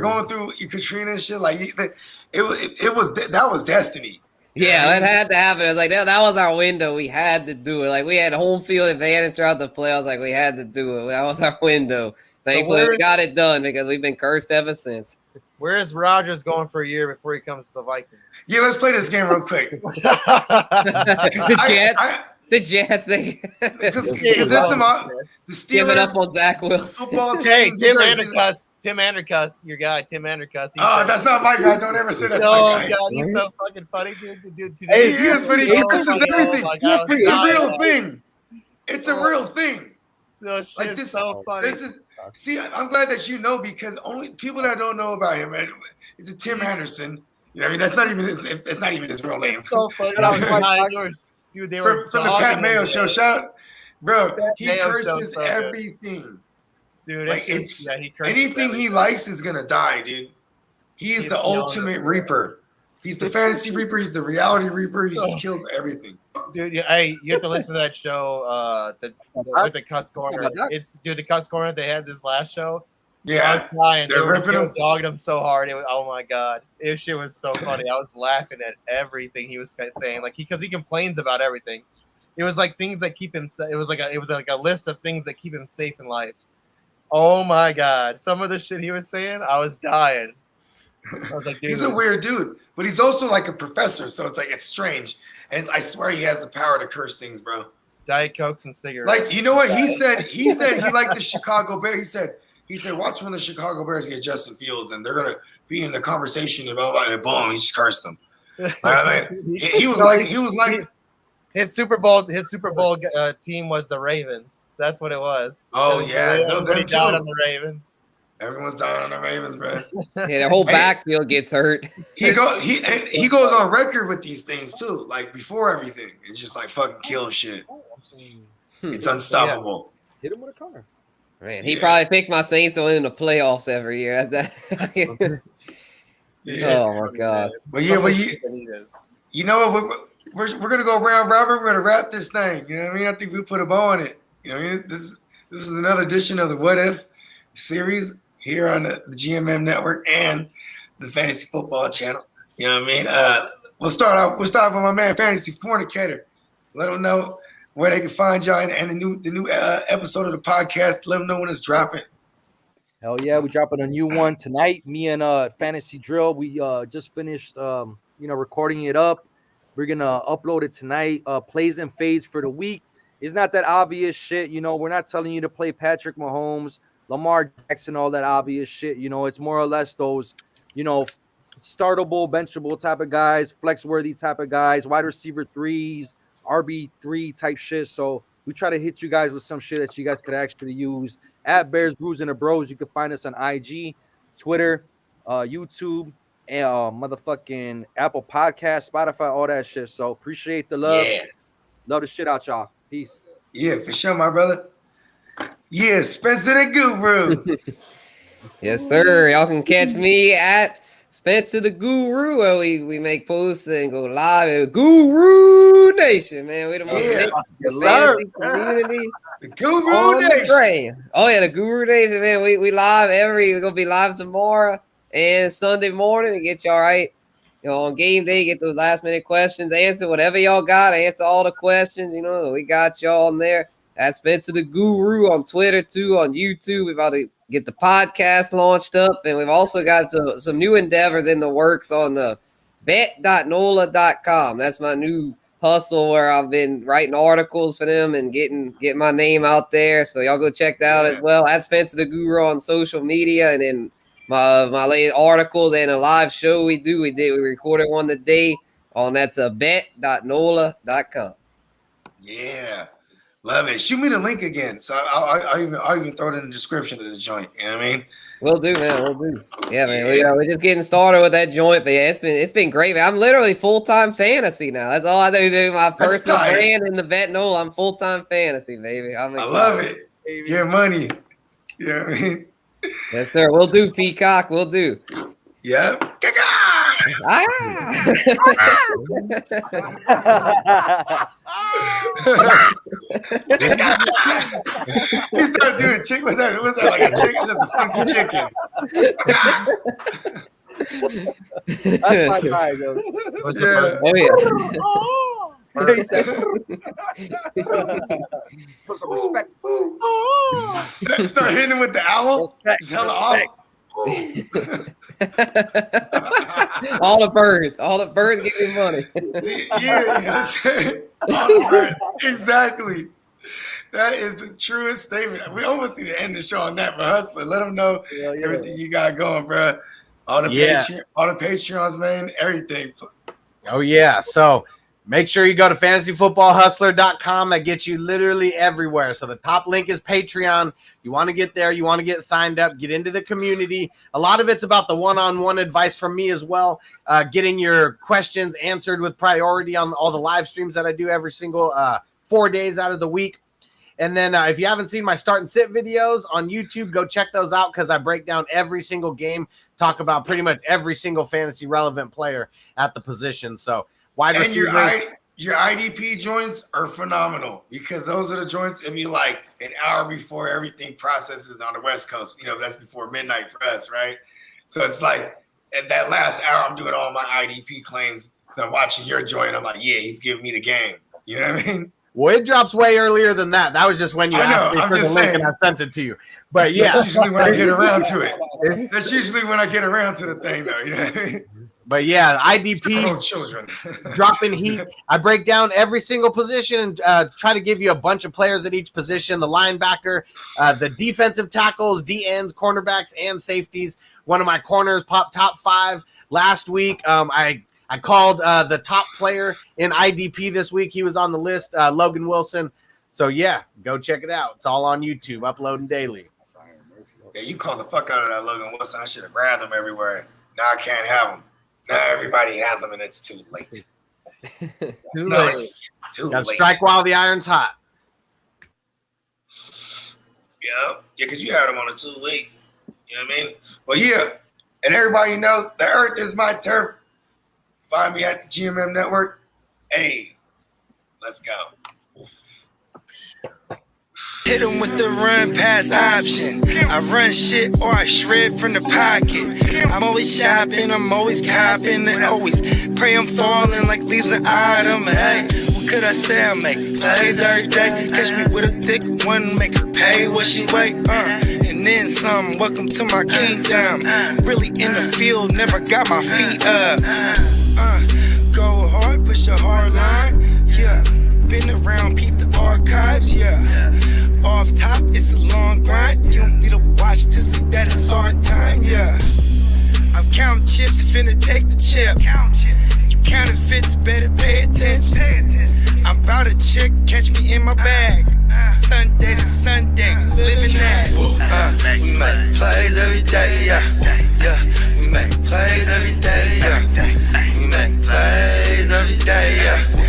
going through Katrina and shit, like that was destiny. Yeah, it had to happen. It was like that was our window. We had to do it. Like we had home field advantage throughout the playoffs. Like we had to do it. That was our window. Thankfully, we got it done because we've been cursed ever since. Where is Rodgers going for a year before he comes to the Vikings? Yeah, let's play this game real quick. The Jets. Because there's some the Steelers giving up on Zach Wilson. Football team. Hey, Tim Andercuss, your guy, Tim Andercuss. That's not my guy. Don't ever say that's my guy. God, he's so fucking funny, dude. Hey, he is, but he curses everything. It's a real thing. It's a real thing. Like this, so funny. See, I'm glad that you know because only people that don't know about him, man, it's a Tim Anderson. You know, I mean, that's not even his. It's not even his real name. It's so funny. Dude, they were from the Pat Mayo show. Shout, bro. He curses everything. Dude, like anything he likes is gonna die, dude. He's the ultimate reaper. He's the fantasy reaper. He's the reality reaper. He just kills everything. Dude, hey, you have to listen to that show. With the Cuss Corner. The Cuss Corner. They had this last show. Yeah, they're ripping him, dogging him so hard. It was, oh my god, this shit was so funny. I was laughing at everything he was saying, like because he complains about everything. It was like things that keep him. It was like a list of things that keep him safe in life. Oh my god, some of the shit he was saying, I was dying. I was like, dude. He's a weird dude, but he's also like a professor, so it's like it's strange. And I swear he has the power to curse things, bro. Diet Cokes and cigarettes. Like you know what he said? He said he liked the Chicago Bears. He said, watch when the Chicago Bears get Justin Fields, and they're gonna be in the conversation about and boom, he just cursed them. I mean, he was like his Super Bowl team was the Ravens. That's what it was. Oh yeah, everybody died on the Ravens. Everyone's dying on the Ravens, bro. Yeah, their whole backfield gets hurt. He goes on record with these things too, like before everything. It's just like fucking kill shit. It's unstoppable. Yeah. Hit him with a car. Man, he probably picks my Saints to win in the playoffs every year. Oh my god! But you know what? We're gonna go round robin. We're gonna wrap this thing. You know what I mean? I think we put a bow on it. You know what I mean? This is another edition of the What If series here on the GMM Network and the fantasy football channel. You know what I mean? We'll start with my man Fantasy Fornicator. Let them know where they can find y'all and the new episode of the podcast. Let them know when it's dropping. Hell yeah, we dropping a new one tonight. Me and Fantasy Drill, we just finished recording it up. We're gonna upload it tonight. Plays and fades for the week. It's not that obvious shit, we're not telling you to play Patrick Mahomes, Lamar Jackson, all that obvious shit. It's more or less those, startable, benchable type of guys, flex worthy type of guys, wide receiver 3s, RB3 type shit. So we try to hit you guys with some shit that you guys could actually use. At Bears, Brews, and the Bros, you can find us on IG, Twitter, YouTube, and motherfucking Apple Podcast, Spotify, all that shit. So appreciate the love. Yeah. Love the shit out y'all. Peace. Yeah, for sure, my brother. Yeah, Spencer the Guru. Yes, sir. Y'all can catch me at Spencer the Guru, where we make posts and go live at Guru Nation, man. We the most fantasy community. The Guru Nation. Oh yeah, the Guru Nation, man. We live we're gonna be live tomorrow and Sunday morning to get y'all right. On game day, get those last minute questions, answer whatever y'all got, answer all the questions. We got y'all on there. That's Spencer the Guru on Twitter too, on YouTube. We're about to get the podcast launched up, and we've also got some new endeavors in the works on the bet.nola.com. That's my new hustle where I've been writing articles for them and getting my name out there. So y'all go check that out as well. At Spencer the Guru on social media, and then my latest articles and a live show we recorded one today on that's a bet.nola.com. Yeah. Love it. Shoot me the link again. So I'll even throw it in the description of the joint. You know what I mean? Will do, man. Will do. Yeah, man. We're just getting started with that joint, but yeah, it's been great, man. I'm literally full-time fantasy now. That's all I do. My personal brand in the Bet Nola. I'm full-time fantasy, baby. I love it. Your money. You know what I mean? Yes, sir. We'll do, Peacock. We'll do. Yep. He started doing chicken. Was that like a chicken? That's a funky chicken. That's my guy, yo. Oh yeah. Put some respect. Start hitting him with the owl. Just hella off. all the birds give me money. Exactly. That is the truest statement. We almost need to end the show on that, but Hustler, let them know everything you got going, bro. All the Patreons, man, everything. Oh yeah. So make sure you go to fantasyfootballhustler.com. That gets you literally everywhere. So the top link is Patreon. You want to get there. You want to get signed up, get into the community. A lot of it's about the one-on-one advice from me as well, getting your questions answered with priority on all the live streams that I do every single 4 days out of the week. And then if you haven't seen my start and sit videos on YouTube, go check those out because I break down every single game, talk about pretty much every single fantasy relevant player at the position. So wide receiver. Your IDP joints are phenomenal because those are the joints. It'd be like an hour before everything processes on the West Coast. That's before midnight for us, right? So it's like at that last hour, I'm doing all my IDP claims. So I'm watching your joint. I'm like, yeah, he's giving me the game. You know what I mean? Well, it drops way earlier than that. That was just when you asked me for the link and I sent it to you. But yeah, that's usually when I get around to it. That's usually when I get around to the thing, though. You know what I mean? But yeah, IDP children dropping heat. I break down every single position and try to give you a bunch of players at each position: the linebacker, the defensive tackles, D ends, cornerbacks, and safeties. One of my corners popped top 5 last week. I called the top player in IDP this week. He was on the list, Logan Wilson. So yeah, go check it out. It's all on YouTube, uploading daily. Yeah, you called the fuck out of that Logan Wilson. I should have grabbed him everywhere. Now I can't have him. Now everybody has them, and it's too late. It's too late. Strike while the iron's hot. Yeah, because you had them on the 2 weeks. You know what I mean? Well, yeah, and everybody knows the earth is my turf. Find me at the GMM Network. Hey, let's go. Hit him with the run pass option. I run shit or I shred from the pocket. I'm always shopping, I'm always copping, and always pray I'm falling like leaves an item. Hey, what could I say? I make plays every day. Catch me with a thick one, make her pay what she weigh. And then some. Welcome to my kingdom. Really in the field, never got my feet up. Go hard, push a hard line. Yeah, been around, peep the archives. Yeah. Off top, it's a long grind. You don't need to watch to see that it's hard time, yeah. I'm counting chips, finna take the chip. You counterfeits, better pay attention. I'm about a chick, catch me in my bag.